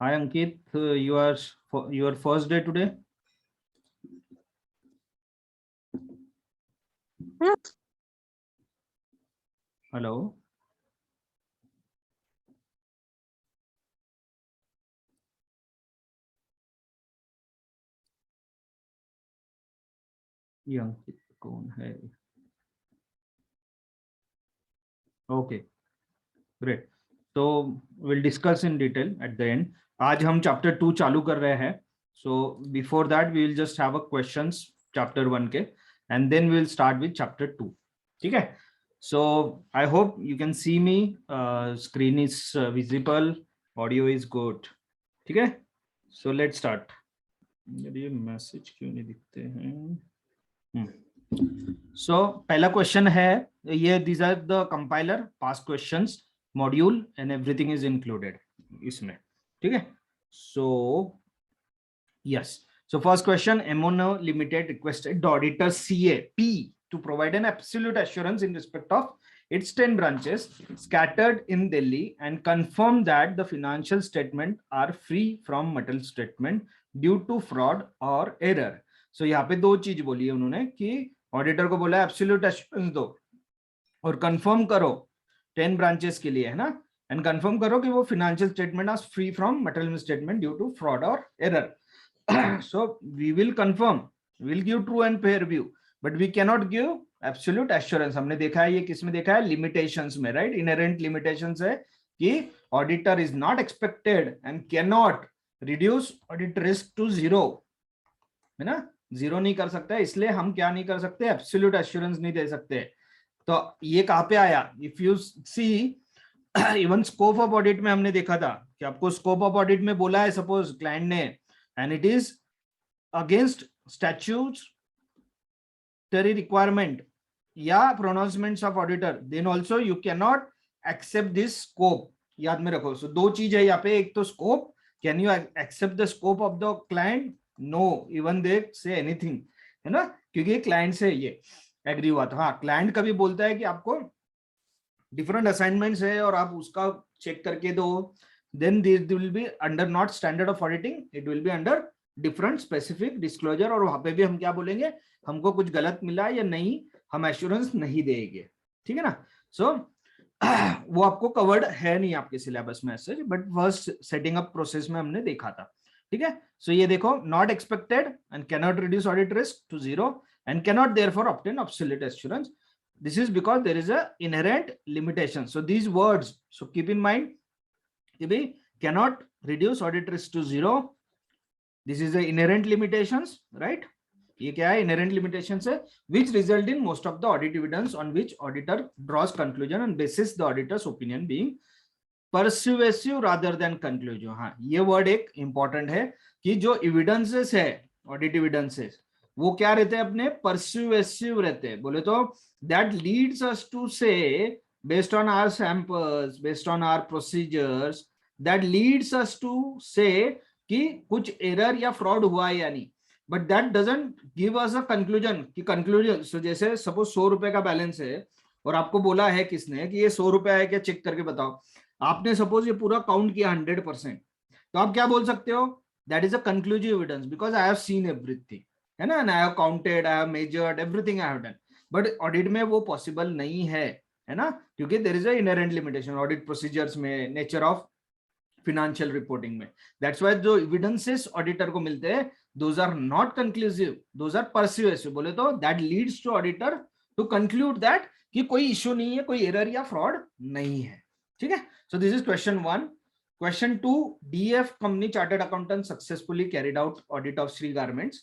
Hi Ankit, you are your first day today. Hello. ये अंकित कौन है? Okay, great. So we'll discuss in detail at the end. आज हम chapter 2 चालू कर रहे हैं. So before that we will just have a questions chapter 1 के, and then we will start with chapter 2. ठीक है? So I hope you can see me. Screen is visible. Audio is good. ठीक है? So let's start. ये message क्यों नहीं दिखते हैं? सो पहला क्वेश्चन है ये, these are the compiler past questions module and everything is included इसमें. ठीक है? So yes, so first question, Mono Limited requested the auditor CAP to provide an absolute assurance in respect of its 10 branches scattered in Delhi and confirm that the financial statement are free from material statement due to fraud or error. So यहाँ पे दो चीज बोली है उन्होंने कि auditor को बोला एब्सोल्यूट एश्योरेंस दो और कंफर्म करो 10 ब्रांचेस के लिए, है ना, एंड कंफर्म करो कि वो financial statement are free from material statement due to fraud और error. So we will confirm, we will give true and fair view, but we cannot give absolute assurance. हमने देखा है ये किसमें देखा है? लिमिटेशंस में, राइट? इनहेरेंट लिमिटेशंस है कि auditor is not expected and can not reduce audit risk to zero, है ना, जीरो नहीं कर सकता, इसलिए हम क्या नहीं कर सकते? एब्सोल्यूट एश्योरेंस नहीं दे सकते. तो ये कहां पे आया? If you see even scope of audit में हमने देखा था कि आपको स्कोप ऑफ ऑडिट में बोला है सपोज क्लाइंट ने, and it is against statutory requirement या pronouncements of auditor, then also you cannot accept this scope. याद में रखो. So दो चीज है यहाँ पे, एक तो scope, can you accept the scope of the client? No, even they say anything, है ना, क्योंकि क्लाइंट से ये एग्री हुआ था. हाँ, क्लाइंट कभी बोलता है कि आपको डिफरेंट असाइनमेंट्स है और आप उसका चेक करके दो, then this will be under not standard of auditing, it will be under different specific disclosure. और वहां पे भी हम क्या बोलेंगे? हमको कुछ गलत मिला या नहीं, हम एश्योरेंस नहीं देंगे. ठीक है ना? सो वो आपको कवर्ड है नहीं आपके सिलेबस में ऐसे, but first setting up process में हमने देखा था. ठीक है? सो ये देखो, not expected and can not reduce audit risk to zero and can not therefore obtain absolute assurance. This is because there is a inherent limitation. So these words, so keep in mind, cannot reduce audit risk to zero. This is the inherent limitations, right? ये क्या है? Inherent limitations है, which result in most of the audit evidence on which auditor draws conclusion and basis the auditor's opinion being persuasive rather than conclusive. हाँ, ये word एक important है कि जो evidences है, audit evidences, वो क्या रहते हैं? अपने persuasive रहते हैं. बोले तो that leads us to say, based on our samples, based on our procedures, that leads us to say कि कुछ एरर या फ्रॉड हुआ है या नहीं, but that doesn't give us a conclusion कि कंक्लूजन. सो जैसे सपोज 100 रुपए का बैलेंस है और आपको बोला है किसने कि ये 100 रुपए है क्या, चेक करके बताओ. आपने सपोज ये पूरा काउंट किया 100%, तो आप क्या बोल सकते हो? That is a conclusive evidence because I have seen everything, है ना, and I have counted, I have measured everything, I have done. But audit में वो पॉसिबल नहीं है ना, क्योंकि there is a inherent limitation audit procedures में, nature of financial reporting में. दैट्स व्हाई जो एविडेंसेस ऑडिटर को मिलते हैं, those are not conclusive, those are persuasive. बोले तो that leads to auditor to conclude that कि कोई इश्यू नहीं है, कोई एरर या फ्रॉड नहीं है. ठीक है? So this is question 1. Question 2, DF Company Chartered Accountant successfully carried out audit of Shree Garments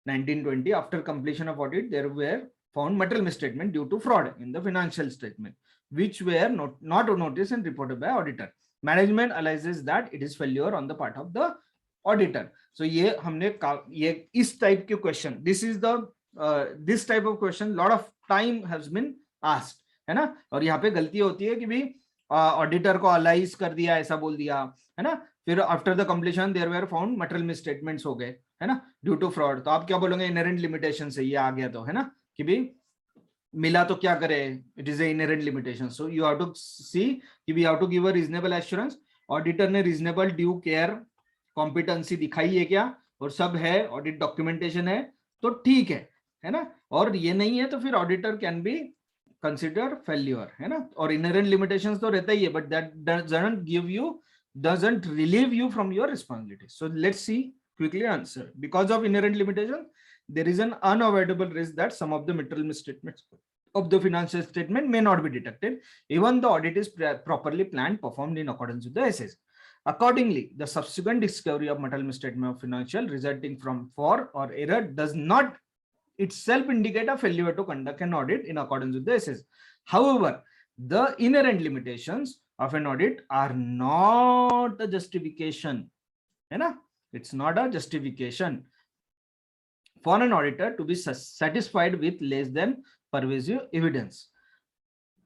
1920. After completion of audit, there were found material misstatement due to fraud in the financial statement, which were not noticed and reported by auditor. Management analyzes that it is failure on the part of the auditor. So ये हमने ये इस type के question, this is the this type of question lot of time has been asked, है ना. और यहाँ पे गलती होती है कि भी ऑडिटर को अलाइज कर दिया, ऐसा बोल दिया, है ना, फिर after the completion there were found material misstatements हो गए, है ना, ड्यू टू फ्रॉड. तो आप क्या बोलोगे? इनहेरेंट लिमिटेशन से ये आ गया, तो है ना, कि भी मिला तो क्या करे, it is a inherent limitation. So you have to see कि we have to give a reasonable assurance. Auditor ने रीजनेबल ड्यू केयर कॉम्पिटेंसी दिखाई है क्या और सब है, ऑडिट डॉक्यूमेंटेशन है तो ठीक है ना, और ये नहीं है तो फिर auditor can be consider failure, है ना। और इनहेरेंट लिमिटेशंस तो रहता ही है, but that doesn't relieve you from your responsibilities. So let's see quickly answer. Because of inherent limitation, there is an unavoidable risk that some of the material misstatements of the financial statement may not be detected, even the audit is properly planned, performed in accordance with the SS. Accordingly, the subsequent discovery of material misstatement of financial resulting from fraud or error does not itself indicate a failure to conduct an audit in accordance with the SS. However, the inherent limitations of an audit are not a justification, है ना? It's not a justification for an auditor to be satisfied with less than pervasive evidence.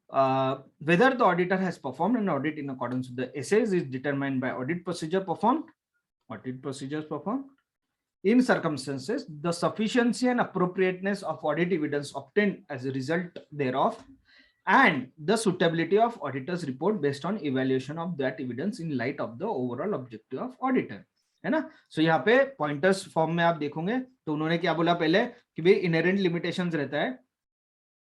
Whether the auditor has performed an audit in accordance with the essays is determined by audit procedures performed. In circumstances, the sufficiency and appropriateness of audit evidence obtained as a result thereof, and the suitability of auditor's report based on evaluation of that evidence in light of the overall objective of auditor, है ना। सो यहाँ पे pointers form में आप देखोगे तो उन्होंने क्या बोला पहले कि भाई इनहेरेंट लिमिटेशंस रहता है,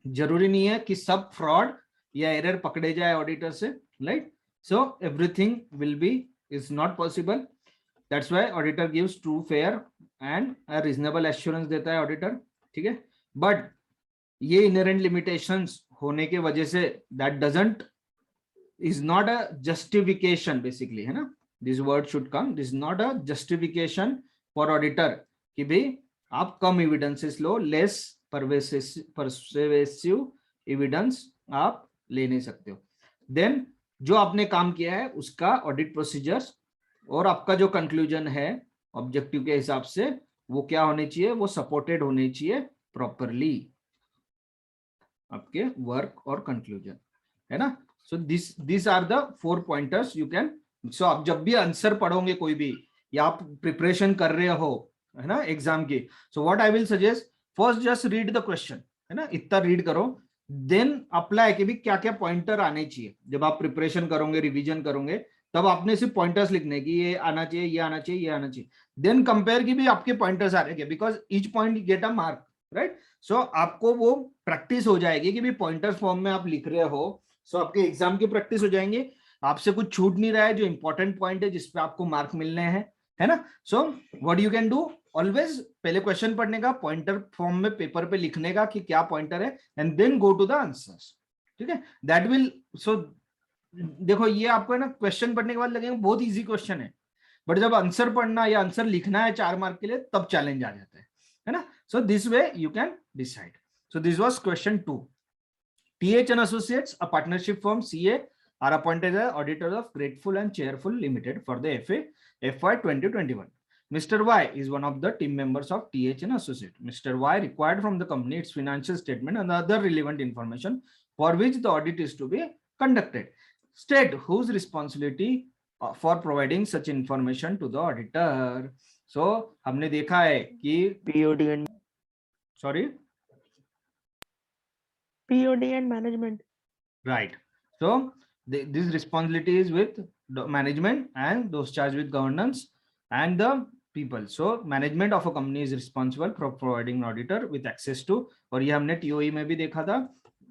जरूरी नहीं है कि सब फ्रॉड या एरर पकड़े जाए ऑडिटर से, right. So everything will be is not possible, that's why auditor gives true fair and reasonable assurance देता है ऑडिटर, ठीक है। बट ये इनहेरेंट लिमिटेशंस होने के वजह say that doesn't is not a justification basically, है ना। This word should come, this not a justification for auditor कि भाई आप कम एविडेंसेस लो, लेस परसुएसिव एविडेंस आप ले नहीं सकते हो। देन जो आपने काम किया है उसका ऑडिट प्रोसीजर्स और आपका जो कंक्लूजन है ऑब्जेक्टिव के हिसाब से वो क्या होने चाहिए, वो सपोर्टेड होने चाहिए प्रॉपरली आपके वर्क और कंक्लूजन, है ना। So this are the 4 pointers you can. So आप जब भी आंसर पढ़ोगे कोई भी या आप प्रिपरेशन कर रहे हो, है ना, एग्जाम की, सो what I will suggest, first just read the question, है ना, इतना रीड करो, देन अप्लाई कि भी क्या क्या पॉइंटर आने चाहिए। जब आप प्रिपरेशन करोगे, रिवीजन करोगे, तब आपने सिर्फ पॉइंटर्स लिखने की ये आना चाहिए, ये आना चाहिए, ये आना चाहिए, देन कंपेयर की भी आपके पॉइंटर्स आ रहे हैं, because each point get a mark, right. So आपको वो प्रैक्टिस हो जाएगी कि भी पॉइंटर फॉर्म में आप लिख रहे हो, सो आपके एग्जाम की प्रैक्टिस हो जाएंगे, आपसे कुछ छूट नहीं रहा है, जो इंपॉर्टेंट पॉइंट है जिसपे आपको मार्क मिलने हैं, है ना। So what you can do, always पहले क्वेश्चन पढ़ने का, पॉइंटर फॉर्म में पेपर पे लिखने का कि क्या पॉइंटर है, and then go to the answers, ठीक है। दैट विल, सो देखो ये आपको है ना क्वेश्चन पढ़ने के बाद लगेगा बहुत इजी क्वेश्चन है, बट जब आंसर पढ़ना या आंसर लिखना है 4 मार्क के लिए तब चैलेंज आ जाता है ना। So this way you can decide. So this was question 2. TH and Associates, a partnership firm CA, are appointed as auditors of Grateful and Cheerful Limited for the FY 2021. Mr. Y is one of the team members of TH and Associates. Mr. Y required from the company its financial statement and other relevant information for which the audit is to be conducted. State whose responsibility for providing such information to the auditor. So हमने देखा है कि POD and sorry POD and management, right. So this responsibility is with the management and those charged with governance and the people. So management of a company is responsible for providing an auditor with access to, और ये हमने TOE में भी देखा था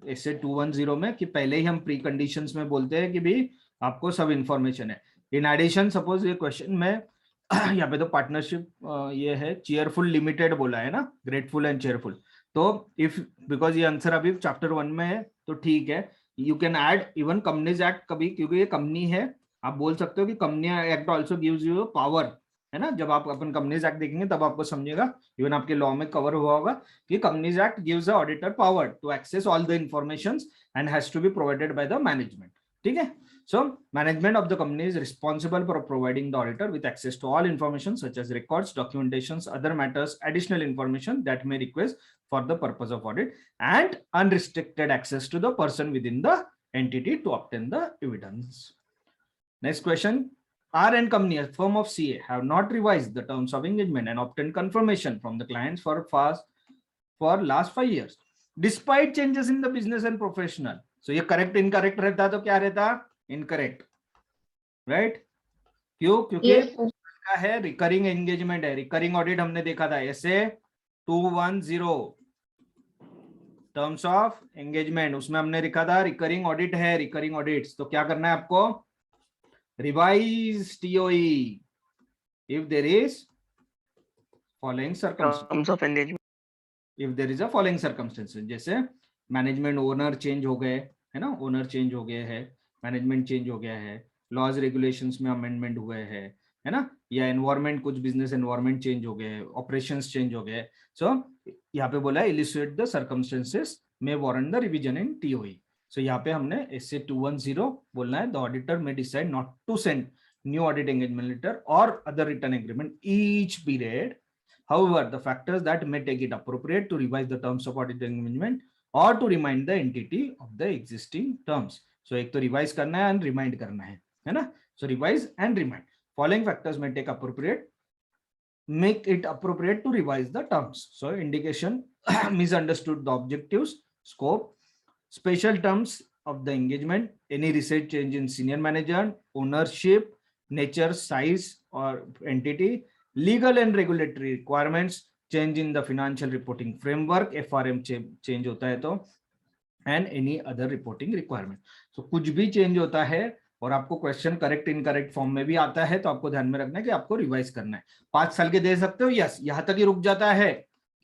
ऐसे 210 में कि पहले ही हम प्री कंडीशंस में बोलते हैं कि भी आपको सब इंफॉर्मेशन है। इन एडिशन सपोज ये क्वेश्चन में यहाँ पे तो पार्टनरशिप ये है चेयरफुल लिमिटेड बोला है ना, ग्रेटफुल एंड चेयरफुल, तो इफ बिकॉज ये आंसर अभी चैप्टर 1 में है तो ठीक है, you can add even companies act कभी, क्योंकि ये कंपनी है, आप बोल सकते हो कि company act also gives you power, है ना। जब आप अपन कंपनीज एक्ट देखेंगे तब आपको समझेगा, इवन आपके लॉ में कवर हुआ होगा कि companies act gives a auditor power to access all the informations and has to be provided by the management, ठीक है। So management of the company is responsible for providing the auditor with access to all information such as records, documentations, other matters, additional information that may request for the purpose of audit, and unrestricted access to the person within the entity to obtain the evidence. Next question. R and company, a firm of CA, have not revised the terms of engagement and obtained confirmation from the clients for last 5 years, despite changes in the business and professional. So ये correct incorrect रहता तो क्या रहता, incorrect, right. क्यों, क्योंकि क्या है, recurring engagement है। रिकरिंग ऑडिट हमने देखा था, ऐसे 210 टर्म्स ऑफ एंगेजमेंट, उसमें हमने लिखा था रिकरिंग ऑडिट है, रिकरिंग ऑडिट्स। तो क्या करना है आपको, revise TOE if there is following circumstance, Terms of engagement. If there is a following circumstances, जैसे मैनेजमेंट ओनर चेंज हो गए, है ना, ओनर चेंज हो गए है, मैनेजमेंट चेंज हो गया है, लॉज रेगुलेशंस में अमेंडमेंट हुए हैं, है ना, या एनवायरमेंट, कुछ बिजनेस एनवायरमेंट चेंज हो गए, ऑपरेशंस चेंज हो गए। सो यहाँ पे बोला इलिस्ट्रेट द सर्कमस्टेंसेस में warrant the revision in TOE. So यहाँ पे हमने इससे 210 बोलना है, the auditor may decide not to send new audit engagement letter or other written agreement each period. However, the factors that may take it appropriate to revise the terms of audit engagement or to remind the entity of the existing terms. So एक तो revise करना है and remind करना है ना? So revise and remind. Following factors may make it appropriate to revise the terms. So indication, misunderstood the objectives, scope, special terms of the engagement, any recent change in senior manager, ownership, nature, size or entity, legal and regulatory requirements, change in the financial reporting framework, FRM change होता है तो, and any other reporting requirement. So कुछ भी change होता है और आपको question correct incorrect form में भी आता है तो आपको ध्यान में रखना है कि आपको रिवाइज करना है। 5 साल के दे सकते हो, यस, यहां तक ही रुक जाता है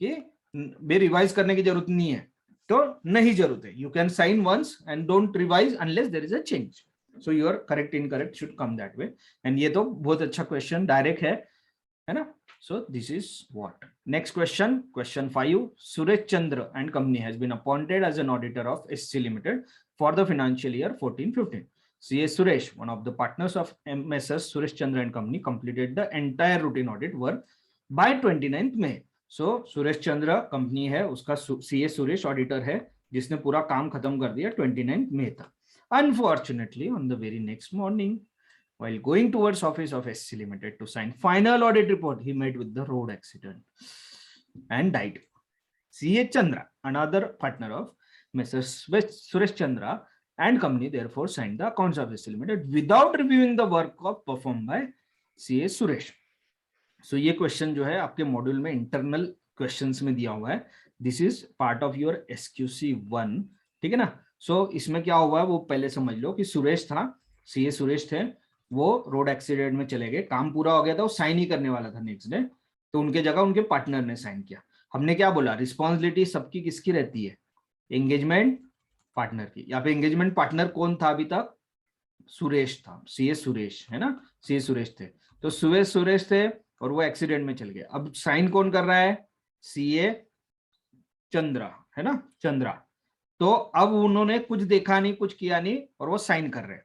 कि बे रिवाइज करने की जरूरत नहीं है, तो नहीं जरूरत है, you can sign once and don't revise unless there is a change. So your correct incorrect should come that way. And ये तो बहुत अच्छा क्वेश्चन डायरेक्ट है ना। So this is what. Next question, question 5. Suresh Chandra and company has been appointed as an auditor of SC Limited for the financial year 14-15. CA Suresh, one of the partners of MSS Suresh Chandra and company, completed the entire routine audit work by 29th May. So Suresh Chandra company है, उसका CA Suresh auditor है जिसने पूरा काम खत्म कर दिया 29th May तक. Unfortunately, on the very next morning, while going towards office of SC Limited to sign final audit report, he met with the road accident and died. CA Chandra, another partner of Messrs. Suresh Chandra and company, therefore signed the accounts of SC Limited without reviewing the work of performed by CA Suresh. So ये question जो है आपके module में internal questions में दिया हुआ है. This is part of your SQC1, ठीक है ना. सो इसमें क्या हुआ है वो पहले समझ लो कि सुरेश था, CA सुरेश थे, वो रोड एक्सीडेंट में चले गए, काम पूरा हो गया था, वो साइन ही करने वाला था नेक्स्ट डे, तो उनके जगह उनके पार्टनर ने साइन किया. हमने क्या बोला, रिस्पॉन्सिबिलिटी सबकी किसकी रहती है, एंगेजमेंट पार्टनर की. यहाँ पे एंगेजमेंट पार्टनर कौन था अभी तक, सुरेश था, CA सुरेश है ना, CA सुरेश थे. तो सुरेश थे और वो एक्सीडेंट में चल गए. अब साइन कौन कर रहा है, CA चंद्रा है ना, चंद्रा. तो अब उन्होंने कुछ देखा नहीं, कुछ किया नहीं और वो साइन कर रहे हैं.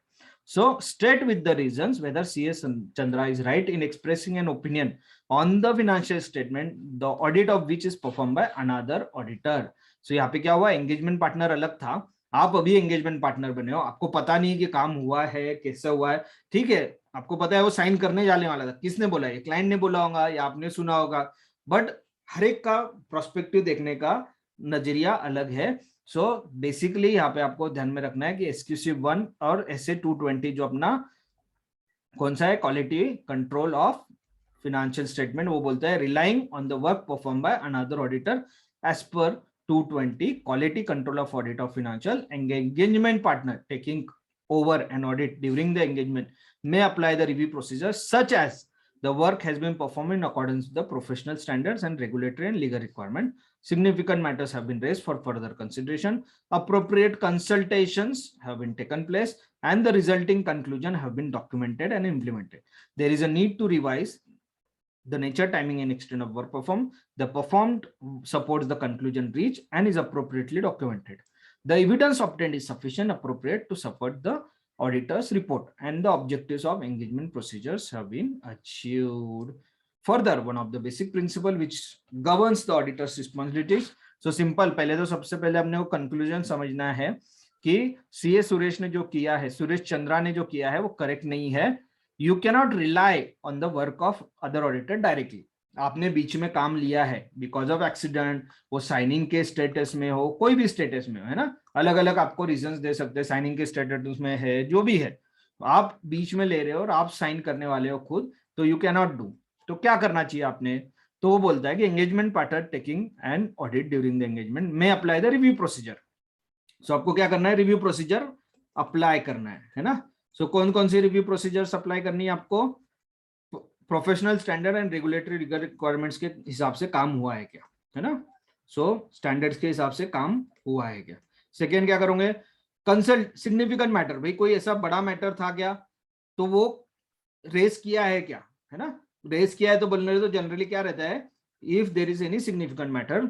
So state with the reasons whether CA Chandra is right in expressing an opinion on the financial statement, the audit of which is performed by another auditor. So यहाँ पे क्या हुआ, एंगेजमेंट पार्टनर अलग था, आप अभी एंगेजमेंट पार्टनर बने हो, आपको पता नहीं कि काम हुआ है कैसे हुआ है, ठीक है, आपको पता है वो साइन करने जाने वाला था. किसने बोला, ये क्लाइंट ने बोला होगा या आपने सुना होगा, बट हर एक का प्रोस्पेक्टिव देखने का नजरिया अलग है. सो बेसिकली यहाँ पे आपको ध्यान में रखना है कि SQC1 और SA 220 जो अपना कौन सा है, quality control of financial statement, वो बोलता है relying on the work perform by another auditor as per 220 quality control of audit of financial engagement partner taking over an audit during the engagement may apply the review procedure such as the work has been performed in accordance with the professional standards and regulatory and legal requirement. Significant matters have been raised for further consideration. Appropriate consultations have been taken place and the resulting conclusion have been documented and implemented. There is a need to revise the nature, timing and extent of work performed. The performed supports the conclusion reached and is appropriately documented. The evidence obtained is sufficient, appropriate to support the auditor's report and the objectives of engagement procedures have been achieved. Further, one of the basic principle which governs the auditor's responsibilities. So simple, पहले तो सबसे पहले हमने वो conclusion समझना है कि CA Suresh ने जो किया है, सुरेश चंद्रा ने जो किया है वो करेक्ट नहीं है. You cannot rely on the work of other auditor directly. आपने बीच में काम लिया है बिकॉज ऑफ एक्सीडेंट, वो साइनिंग के स्टेटस में हो, कोई भी स्टेटस में हो, है ना, अलग अलग आपको रीजंस दे सकते हैं, साइनिंग के स्टेटस में है, जो भी है, आप बीच में ले रहे हो और आप साइन करने वाले हो खुद, तो यू कैन नॉट डू। तो क्या करना चाहिए आपने, तो वो बोलता है कि engagement partner taking an audit during the engagement में अप्लाई द रिव्यू प्रोसीजर। सो आपको क्या करना है, रिव्यू प्रोसीजर अप्लाई करना है ना। सो कौन कौन सी रिव्यू प्रोसीजर्स अप्लाई करनी है आपको, professional standard and regulatory requirements के हिसाब से काम हुआ है क्या, है ना। सो स्टैंडर्ड्स के हिसाब से काम हुआ है क्या। सेकेंड क्या करोगे, कंसल्ट सिग्निफिकेंट मैटर, भाई कोई ऐसा बड़ा मैटर था क्या, तो वो रेस किया है क्या, है ना। रेस किया है तो बोलने तो जनरली क्या रहता है, if there is any significant matter,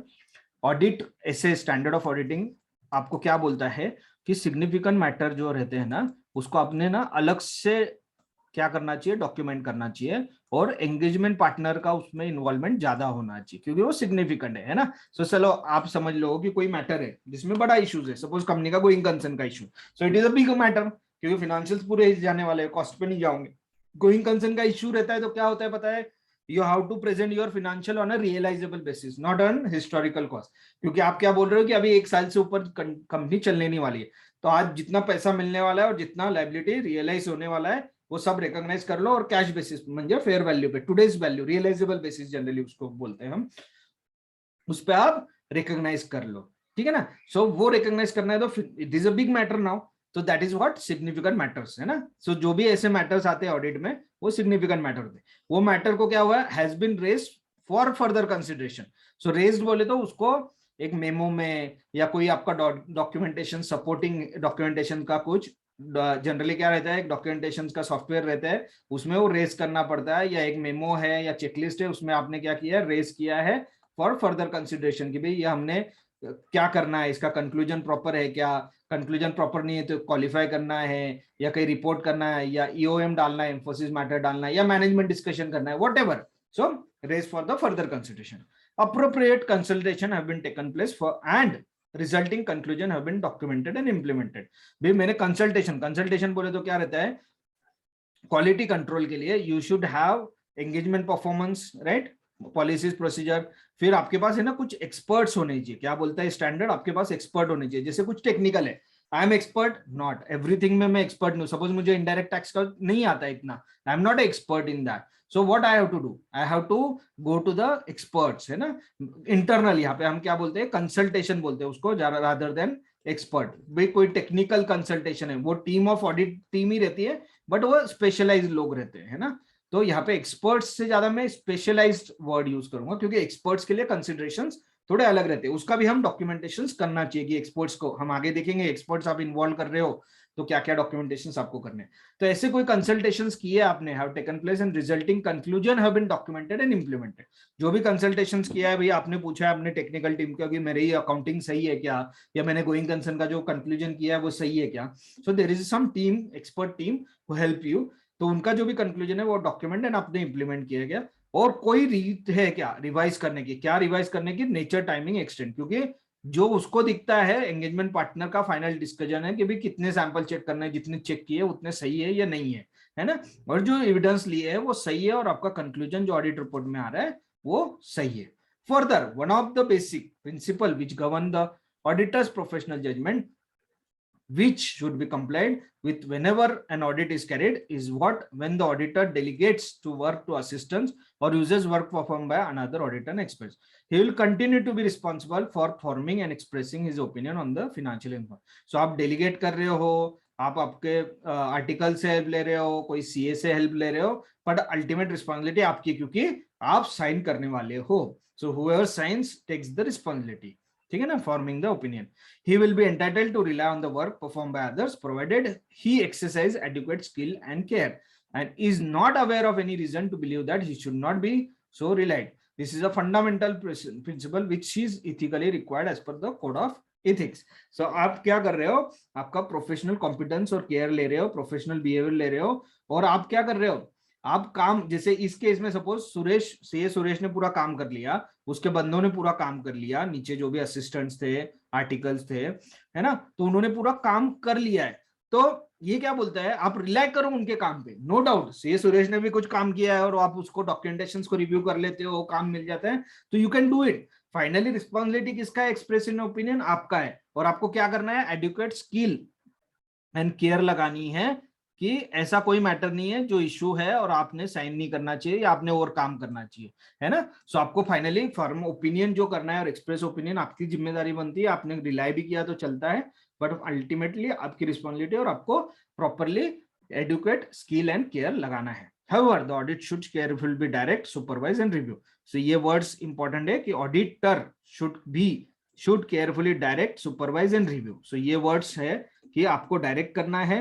audit ऐसे स्टैंडर्ड ऑफ ऑडिटिंग आपको क्या बोलता है कि सिग्निफिकेंट मैटर जो रहते हैं ना, उसको आपने ना अलग से क्या करना चाहिए, डॉक्यूमेंट करना चाहिए, और एंगेजमेंट पार्टनर का उसमें इन्वॉल्वमेंट ज्यादा होना चाहिए क्योंकि वो सिग्निफिकेंट है ना। सो चलो आप समझ लो कि कोई मैटर है जिसमें बड़ा इश्यूज है, सपोज कंपनी का गोइंग कंसर्न का issue, so it is a big matter क्योंकि फाइनेंशियल्स पूरे हिल जाने वाले हैं, कॉस्ट पे नहीं जाओगे। गोइंग कंसर्न का इशू रहता है तो क्या होता है पता है, you have to present your financial on a realisable basis, not on historical cost. क्योंकि आप क्या बोल रहे हो कि अभी 1 साल से ऊपर कंपनी चलने नहीं वाली है, तो आज जितना पैसा मिलने वाला है और जितना लायबिलिटी रियलाइज होने वाला है वो सब रिकॉग्नाइज कर लो, और कैश बेसिस म्हणजे फेयर वैल्यू पे, today's value, realisable basis generally उसको बोलते हैं हम, उस पे आप रिकॉग्नाइज कर लो, ठीक है ना। सो वो रिकॉग्नाइज करना है तो it is a big matter now, तो that is what significant matters, है ना। सो जो भी ऐसे मैटर्स आते हैं ऑडिट में वो सिग्निफिकेंट मैटर होते हैं। वो मैटर को क्या हुआ, has been raised for further consideration. So raised बोले तो उसको एक मेमो में या कोई आपका डॉक्यूमेंटेशन, सपोर्टिंग डॉक्यूमेंटेशन का कुछ, जनरली क्या रहता है, एक डॉक्यूमेंटेशन का सॉफ्टवेयर रहता है, उसमें वो रेज करना पड़ता है, या एक मेमो है या चेकलिस्ट है, उसमें आपने क्या किया, रेज किया है फॉर फर्दर कंसिडरेशन की भाई ये हमने क्या करना है, इसका कंक्लूजन प्रॉपर है क्या, कंक्लूजन प्रॉपर नहीं है तो क्वालिफाई करना है, या कहीं रिपोर्ट करना है, या ईओएम डालना है, एम्फोसिस मैटर डालना है, या मैनेजमेंट डिस्कशन करना है, whatever. So raise for the further consideration, appropriate consultation have been taken place for and resulting conclusion have been documented and implemented। भाई मैंने कंसल्टेशन बोले तो क्या रहता है, क्वालिटी कंट्रोल के लिए you should have engagement performance, right, policies procedure, फिर आपके पास है ना कुछ एक्सपर्ट्स होने चाहिए, क्या बोलता है स्टैंडर्ड, आपके पास एक्सपर्ट होने चाहिए, जैसे कुछ टेक्निकल है, I am expert, not everything में मैं एक्सपर्ट नहीं हूं, सपोज मुझे इनडायरेक्ट टैक्स का नहीं आता इतना, I am not expert in that, so what I have to do, I have to go to the experts, है ना। इंटरनल यहाँ पे हम क्या बोलते हैं, कंसल्टेशन बोलते हैं उसको, रादर देन एक्सपर्ट। भाई कोई टेक्निकल कंसल्टेशन है, वो टीम ऑफ ऑडिट टीम ही रहती है, बट वो स्पेशलाइज्ड लोग रहते हैं, है ना। तो यहाँ पे एक्सपर्ट्स से ज्यादा मैं स्पेशलाइज्ड वर्ड यूज करूंगा क्योंकि एक्सपर्ट्स के लिए कंसिडरेशंस थोड़े अलग रहते हैं, उसका भी हम डॉक्यूमेंटेशन करना चाहिए कि एक्सपर्ट्स को हम आगे देखेंगे, एक्सपर्ट्स आप इन्वॉल्व कर रहे हो तो क्या क्या डॉक्यूमेंटेशन आपको करने हैं। तो ऐसे कोई कंसल्टेशंस किए आपने, have taken place and resulting conclusion have been documented and implemented. जो भी कंसल्टेशंस किया है भैया, आपने पूछा है अपने टेक्निकल टीम को कि मेरी ये अकाउंटिंग सही है क्या, या मैंने गोइंग कंसर्न का जो कंक्लूजन किया है वो सही है क्या, so there is some team, expert team who help you, तो उनका जो भी कंक्लूजन है वो डॉक्यूमेंट एंड आपने इंप्लीमेंट किया गया। और कोई रीत है क्या रिवाइज करने की, क्या रिवाइज करने की, नेचर, टाइमिंग, एक्सटेंट, क्योंकि जो उसको दिखता है एंगेजमेंट पार्टनर का फाइनल डिस्कशन है कि भाई कितने सैंपल चेक करने हैं, जितने चेक किए उतने सही है या नहीं है ना, और जो एविडेंस लिए है वो सही है, और आपका कंक्लूजन जो ऑडिट रिपोर्ट में आ रहा है वो सही है। Further one of the basic principle which govern the auditor's professional judgement which should be complied with whenever an audit is carried is what when the auditor delegates to work to assistants or uses work performed by another auditor and experts, he will continue to be responsible for forming and expressing his opinion on the financial information। so आप delegate कर रहे हो, आप आपके article से help ले रहे हो, कोई सीए से हेल्प ले रहे हो, बट अल्टीमेट रिस्पॉन्सिबिलिटी आपकी क्योंकि आप साइन करने वाले हो। सो whoever signs takes the responsibility, ठीक है ना, forming the opinion. he will be entitled to rely on the work performed by others provided he exercise adequate skill and care and is not aware of any reason to believe that he should not be so relied। this is a fundamental principle which is ethically required as per the code of ethics। so आप क्या कर रहे हो, आपका professional competence और care ले रहे हो, प्रोफेशनल बिहेवियर ले रहे हो, और आप क्या कर रहे हो, आप काम, जैसे इस केस में सपोज सुरेश ने पूरा काम कर लिया, उसके बंदों ने पूरा काम कर लिया, नीचे जो भी असिस्टेंट्स थे, आर्टिकल्स थे, है ना, तो उन्होंने पूरा काम कर लिया है, तो ये क्या बोलता है, आप रिलाई करो उनके काम पे, नो डाउट सुरेश ने भी कुछ काम किया है और आप उसको डॉक्यूमेंटेशन को रिव्यू कर लेते हो, काम मिल जाता है, तो you can do it. Finally responsibility किसका है, एक्सप्रेशन ओपिनियन आपका है, और आपको क्या करना है, एडुकेट स्किल एंड केयर लगानी है कि ऐसा कोई मैटर नहीं है जो इश्यू है और आपने साइन नहीं करना चाहिए या आपने और काम करना चाहिए, है ना। सो आपको फाइनली फर्म ओपिनियन जो करना है और एक्सप्रेस ओपिनियन आपकी जिम्मेदारी बनती है, आपने रिलाई भी किया तो चलता है, बट अल्टीमेटली आपकी रिस्पॉन्सिबिलिटी और आपको properly adequate skill and care लगाना है। However, the audit should carefully be direct, supervise and review. So ये वर्ड्स इंपॉर्टेंट है कि auditor should carefully direct, supervise and review. So ये वर्ड्स है कि आपको डायरेक्ट करना है,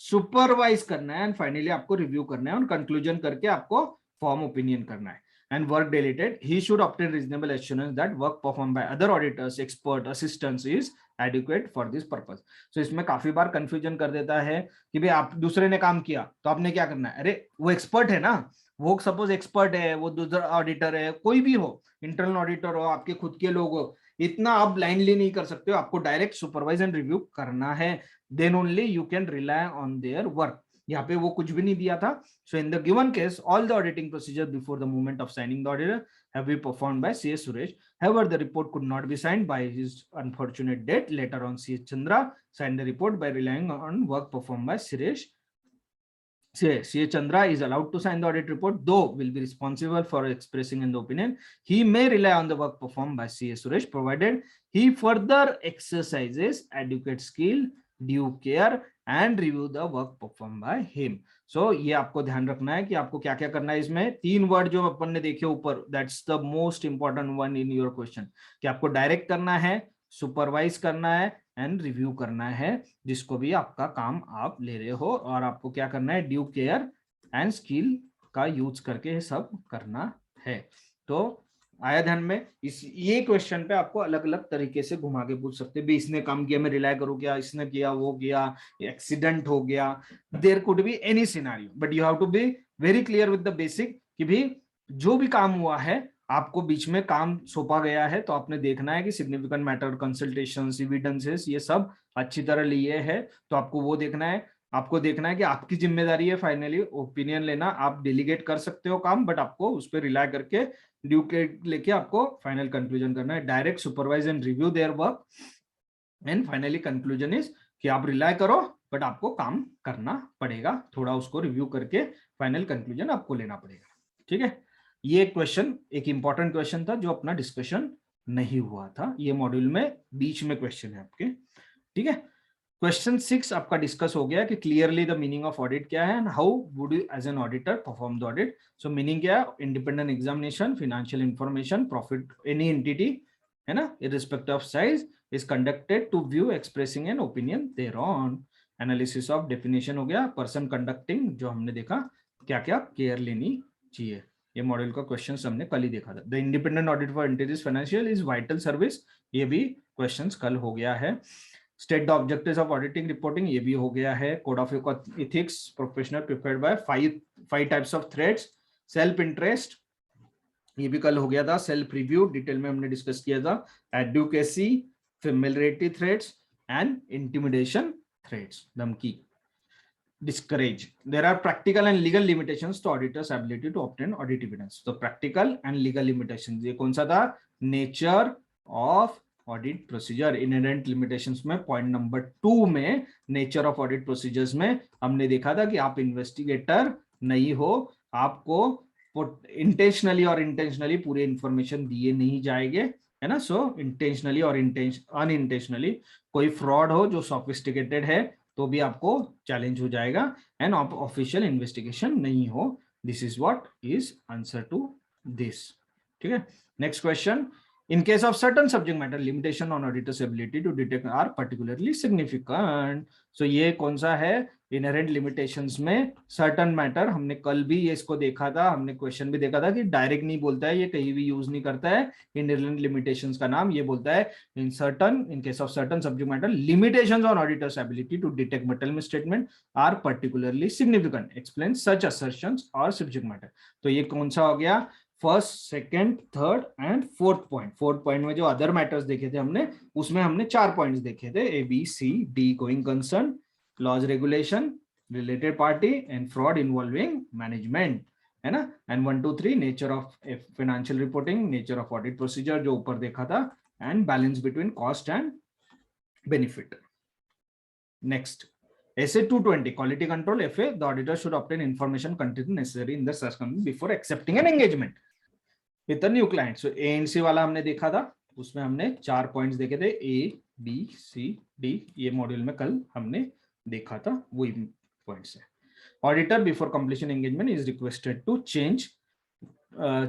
सुपरवाइज करना है एंड फाइनली आपको रिव्यू करना है और कंक्लूजन करके आपको फॉर्म ओपिनियन करना है. And work deleted, he should obtain reasonable assurance that work performed by other auditors, expert, assistants is adequate for this purpose. So इसमें काफी बार कंफ्यूजन कर देता है कि भाई आप दूसरे ने काम किया तो आपने क्या करना है, अरे वो एक्सपर्ट है ना, वो सपोज एक्सपर्ट है, वो दूसरा ऑडिटर है, कोई भी हो, इंटरनल ऑडिटर हो, आपके खुद के लोग हो, इतना आप ब्लाइंडली नहीं कर सकते हो, आपको डायरेक्ट सुपरवाइज एंड रिव्यू करना है, then only you can rely on their work. यहाँ पे वो कुछ भी नहीं दिया था. So in the given case, all the auditing procedures before the moment of signing the auditor have been performed by C.S. Suresh. However, the report could not be signed by his unfortunate death. Later on, C.S. Chandra signed the report by relying on work performed by Suresh. C.S. Chandra is allowed to sign the audit report, though will be responsible for expressing an opinion. He may rely on the work performed by C.S. Suresh, provided he further exercises adequate skill, due care and review the work performed by him. So ये आपको ध्यान रखना है कि आपको क्या क्या करना है. इसमें तीन वर्ड जो अपन ने देखे ऊपर, that's the most important one in your question, कि आपको डायरेक्ट करना है, सुपरवाइज करना है एंड रिव्यू करना है, जिसको भी आपका काम आप ले रहे हो, और आपको क्या करना है, ड्यू केयर एंड स्किल का यूज करके सब करना है. तो आया ध्यान में. ये क्वेश्चन पे आपको अलग अलग तरीके से घुमा के पूछ सकते हैं, भी इसने काम किया मैं रिलाई करूं क्या, इसने किया वो किया, एक्सीडेंट हो गया, there could be any scenario, but you have to be very clear with the basic कि भी जो भी काम हुआ है, आपको बीच में काम सौंपा गया है, तो आपने देखना है कि सिग्निफिकेंट मैटर, कंसल्टेशन, एविडेंसेस, ये सब अच्छी तरह लिए है, तो आपको वो देखना है. आपको देखना है कि आपकी जिम्मेदारी है फाइनली ओपिनियन लेना, आप डेलीगेट कर सकते हो काम, बट आपको उस पर रिलाई करके ड्यू के लेके आपको फाइनल कंक्लूजन करना है. Direct supervise and review their work and finally conclusion is कि आप रिलाई करो, बट आपको काम करना पड़ेगा, थोड़ा उसको रिव्यू करके फाइनल कंक्लूजन आपको लेना पड़ेगा. ठीक है. ये क्वेश्चन एक इंपॉर्टेंट क्वेश्चन था जो अपना डिस्कशन नहीं हुआ था, ये मॉड्यूल में बीच में क्वेश्चन है आपके. ठीक है. क्वेश्चन 6 आपका डिस्कस हो गया कि clearly the meaning of audit क्या है and how would you as an auditor perform the audit. So meaning क्या है, independent examination, financial information, profit any entity, है ना, irrespective of size, is conducted to view expressing an opinion thereon. Analysis of definition हो गया, person conducting, जो हमने देखा क्या क्या केयर लेनी चाहिए, ये मॉडल का क्वेश्चन हमने कल ही देखा था. The independent audit for entities financial is vital service, ये भी क्वेश्चन कल हो गया है. State the objectives of auditing reporting, ये भी हो गया है. Code of ethics professional prepared by five types of threads. Self interest, ये भी कल हो गया था. सेल्फ रिव्यू डिटेल में हमने डिस्कस किया था. Adequacy, familiarity threads and intimidation threads, धमकी, discourage. There are practical and legal limitations to auditors' ability to obtain audit evidence. So practical and legal limitations, ये कौन सा था, nature of audit procedure. Inherent limitations में point number 2 में nature of audit procedures में हमने देखा था कि आप इन्वेस्टिगेटर नहीं हो, आपको इंटेंशनली और इंटेंशनली पूरे इंफॉर्मेशन दिए नहीं जाएंगे, है ना. सो इंटेंशनली और अनइंटेंशनली कोई फ्रॉड हो जो सोफिस्टिकेटेड है तो भी आपको चैलेंज हो जाएगा, एंड ऑफिशियल इन्वेस्टिगेशन नहीं हो. This is what is answer to this. ठीक है. Next question, in case of certain subject matter, limitation on auditor's ability to detect are particularly significant. So ये कौन सा है, इनहेरेंट लिमिटेशंस में सर्टेन मैटर, हमने कल भी ये इसको देखा था, हमने क्वेश्चन भी देखा था कि डायरेक्ट नहीं बोलता है, ये कहीं भी यूज नहीं करता है. इनहेरेंट लिमिटेशंस का नाम ये बोलता है in case of certain subject matter, limitations on auditor's ability to detect material misstatement are particularly significant, explain such assertions और सब्जेक्ट मैटर. तो ये कौन सा हो गया, first, second, third and fourth point. Fourth point में जो अदर मैटर्स देखे थे हमने, उसमें हमने 4 पॉइंट्स देखे थे, A B C D, going concern, laws regulation, related party and fraud involving management, है ना. And 1 2 3 nature of financial reporting, nature of audit procedure जो ऊपर देखा था, and balance between cost and benefit. Next, SA 220 quality control FA, the auditor should obtain information content necessary in the search company before accepting an engagement with a new client. So ANC वाला हमने देखा था, उसमें हमने 4 points देखे थे, ABCD, ये module में कल हमने देखा था, वही पॉइंट्स है. Auditor before completion engagement is requested to change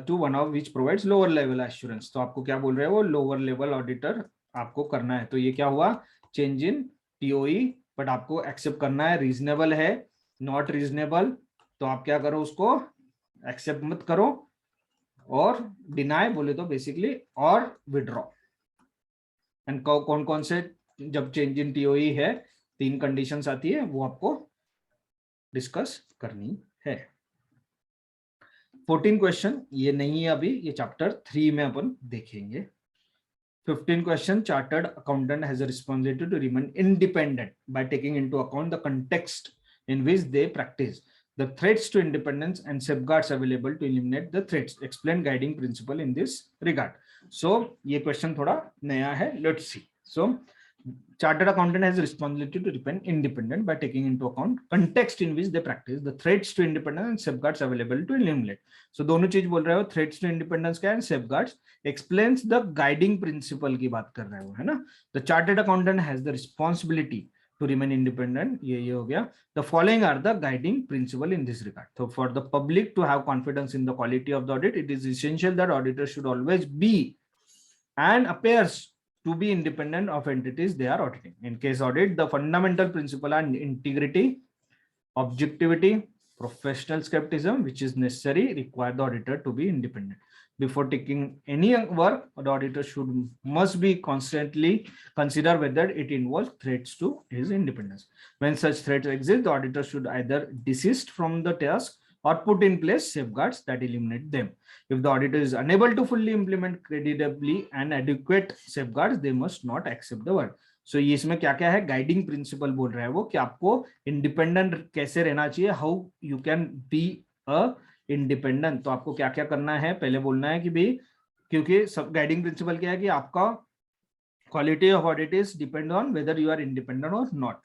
to one of which provides lower level assurance. तो आपको क्या बोल रहे हैं वो lower level auditor आपको करना है. तो ये क्या हुआ, change in TOE, बट आपको एक्सेप्ट करना है. रीजनेबल है, नॉट रीजनेबल, तो आप क्या करो, उसको एक्सेप्ट मत करो, और डिनाई बोले तो बेसिकली, और विड्रॉ. एंड कौन कौन से जब चेंज इन टीओई है 3 कंडीशंस आती है, वो आपको डिस्कस करनी है. 14 क्वेश्चन ये नहीं है अभी, ये चैप्टर 3 में अपन देखेंगे. 15 question, chartered accountant has a responsibility to remain independent by taking into account the context in which they practice, the threats to independence and safeguards available to eliminate the threats. Explain guiding principle in this regard. So ये question थोड़ा नया है, let's see. So chartered accountant has a responsibility to remain independent by taking into account context in which they practice, the threats to independence and safeguards available to eliminate. So दोनों चीज बोल रहे हो, threats to independence क्या है, safeguards. Explains the guiding principle की बात कर रहे हो, है ना. The chartered accountant has the responsibility to remain independent, ये हो गया. The following are the guiding principle in this regard. So for the public to have confidence in the quality of the audit, it is essential that auditors should always be and appears to be independent of entities they are auditing. In case audit, the fundamental principle are integrity, objectivity, professional skepticism, which is necessary, require the auditor to be independent. Before taking any work, the auditor must be constantly consider whether it involves threats to his independence. When such threats exist, the auditor should either desist from the task or put in place safeguards that eliminate them. If the auditor is unable to fully implement creditably and adequate safeguards, they must not accept the work. So ये इसमें क्या क्या है, guiding principal बोल रहा है वो, कि आपको इंडिपेंडेंट कैसे रहना चाहिए, how you can be a independent. तो आपको क्या क्या करना है, पहले बोलना है कि भाई, क्योंकि सब गाइडिंग प्रिंसिपल क्या है कि आपका quality of audit is depend on whether you are independent और नॉट.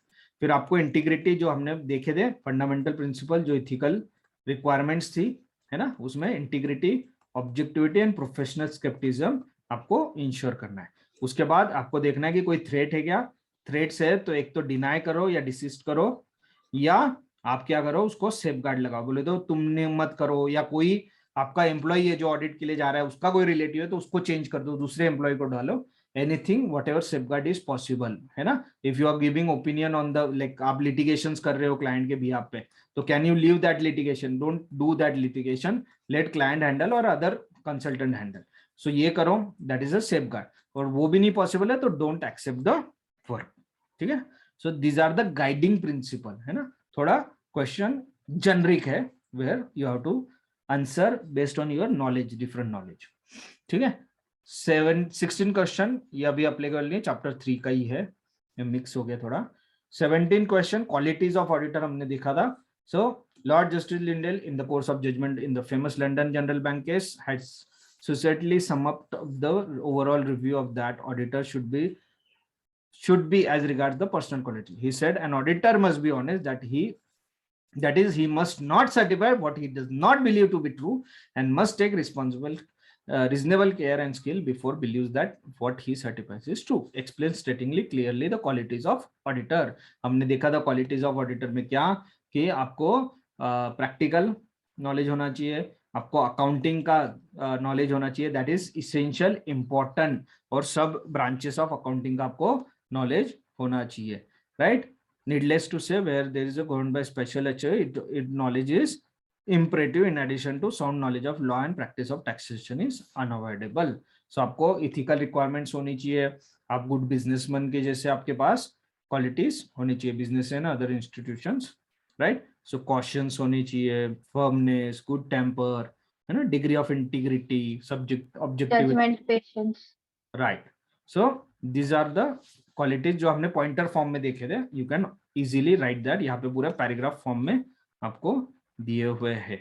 फिर आपको इंटीग्रिटी, जो हमने देखे थे फंडामेंटल प्रिंसिपल, जो इथिकल रिक्वायरमेंट्स थी, है ना, उसमें integrity, objectivity and professional scepticism आपको इंश्योर करना है. उसके बाद आपको देखना है कि कोई थ्रेट है क्या. थ्रेट्स है तो एक तो डिनाई करो या डिसिस्ट करो, या आप क्या करो, उसको सेफगार्ड लगाओ. बोले तो तुमने मत करो, या कोई आपका एम्प्लॉय है जो ऑडिट के लिए जा रहा है, उसका कोई रिलेटिव है तो उसको चेंज कर दो, दूसरे एम्प्लॉय को डालो. Anything whatever safeguard is possible, है ना. If you are giving opinion on the, like आप लिटिगेशन कर रहे हो क्लाइंट के बिहाफ पे, तो can you leave that litigation, don't do that litigation, let client handle और अदर कंसल्टेंट हैंडल. सो ये करो, दैट इज अ सेफगार्ड. और वो भी नहीं पॉसिबल है तो डोंट एक्सेप्ट द वर्क. ठीक है. So these are the guiding principle, है ना. थोड़ा क्वेश्चन जेनरिक है, where you have to answer based on your knowledge, different knowledge. ठीक है. 16 क्वेश्चन ये अभी अप्लीकेबल नहीं, चैप्टर 3 का ही है, ये मिक्स हो गया थोड़ा. 17 क्वेश्चन, क्वालिटीज ऑफ ऑडिटर हमने देखा था. So Lord Justice Lindley in the course of judgment in the famous London General Bank case had succinctly sum up the overall review of that auditor should be as regards the personal quality. He said an auditor must be honest, that is he must not certify what he does not believe to be true, and must take reasonable care and skill before believes that what he certifies is true. Explain statingly clearly the qualities of auditor. हमने देखा था qualities of auditor में क्या, कि आपको practical knowledge होना चाहिए, आपको अकाउंटिंग का नॉलेज होना चाहिए, दैट इज इसेंशियल इंपॉर्टेंट, और सब ब्रांचेस ऑफ अकाउंटिंग का आपको नॉलेज होना चाहिए, right. Needless to say where there is a government by special HO, it knowledge is imperative in addition to sound knowledge of law and practice of taxation is unavoidable. So आपको ethical requirements होनी चाहिए, आप good businessman के जैसे आपके पास qualities होनी चाहिए, business है ना, other institutions, right. So cautions होनी चाहिए, firmness, good temper, है ना, degree of integrity, objectivity, judgment, patience, right. So these are the qualities जो हमने pointer form में देखे थे. You can easily write that, यहाँ पे पूरा paragraph form में आपको दिए हुए है.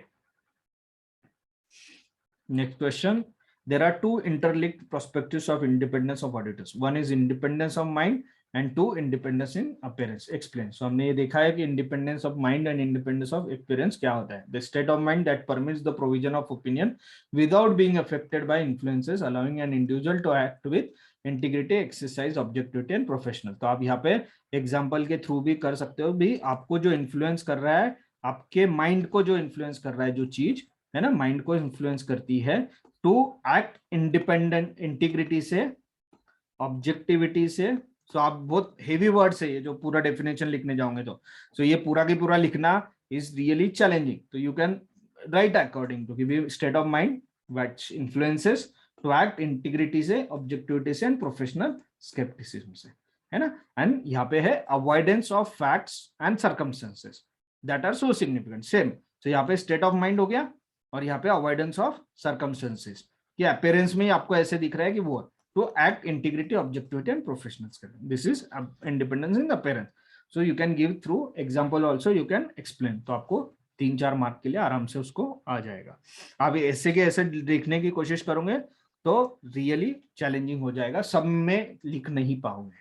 Next question. There are two interlinked perspectives of independence of auditors. One is independence of mind and 2 independence in appearance. Explain. So हमने ये देखा है कि independence of mind and independence of appearance क्या होता है. The state of mind that permits the provision of opinion without being affected by influences, allowing an individual to act with integrity, exercise objectivity and professional. तो आप यहाँ पे example के through भी कर सकते हो. भी आपको जो इन्फ्लुएंस कर रहा है, आपके माइंड को जो इन्फ्लुएंस कर रहा है, जो चीज है ना माइंड को इन्फ्लुएंस करती है टू एक्ट इंडिपेंडेंट, इंटीग्रिटी से, ऑब्जेक्टिविटी से. सो आप बहुत हेवी वर्ड्स है ये जो पूरा डेफिनेशन लिखने जाओगे तो सो ये पूरा की पूरा लिखना इज रियली चैलेंजिंग. तो you can write according to give state of mind which influences to act integrity से, ऑब्जेक्टिविटी से एंड प्रोफेशनल स्केप्टिसिज्म से, है ना. एंड यहाँ पे है avoidance of facts and circumstances that are so significant. Same. तो यहाँ पे स्टेट ऑफ माइंड हो गया और यहाँ पे अवॉइडेंस ऑफ सर्कमस्टेंसेस. कि अपीयरेंस में आपको ऐसे दिख रहा है कि वो to act integrity, objectivity and professional skill. This is independence in the appearance. So you can give through example also, you can explain. तो आपको 3-4 मार्क के लिए आराम से उसको आ जाएगा. आप ऐसे के ऐसे लिखने की कोशिश करोगे तो रियली चैलेंजिंग हो जाएगा, सब में लिख नहीं पाओगे.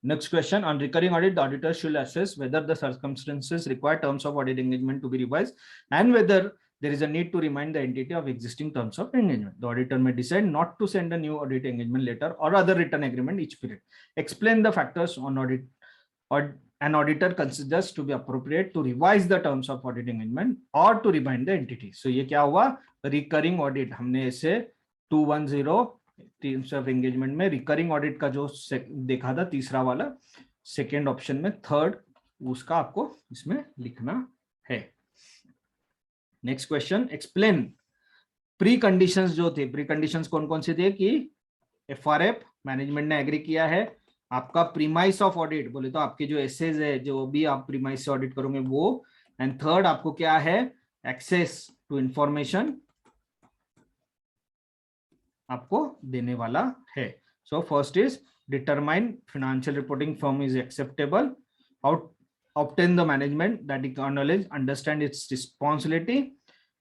Next question. On recurring audit, the auditor should assess whether the circumstances require terms of audit engagement to be revised and whether there is a need to remind the entity of existing terms of engagement. The auditor may decide not to send a new audit engagement letter or other written agreement each period. Explain the factors on audit or an auditor considers to be appropriate to revise the terms of audit engagement or to remind the entity. So ये क्या हुआ, recurring audit. हमने ऐसे 210 terms of engagement में recurring audit का जो देखा था तीसरा वाला, सेकेंड ऑप्शन में थर्ड, उसका आपको इसमें लिखना है. Next question. Explain pre conditions जो थे. प्री कंडीशंस कौन कौन से थे कि एफआरएफ मैनेजमेंट ने एग्री किया है, आपका प्रीमाइस ऑफ ऑडिट बोले तो आपके जो एसेज है जो भी आप प्रीमाइस से ऑडिट करोगे वो, एंड थर्ड आपको क्या है, एक्सेस टू इंफॉर्मेशन आपको देने वाला है. So first is determine financial reporting firm is acceptable, out obtain the management that acknowledge, understand its responsibility.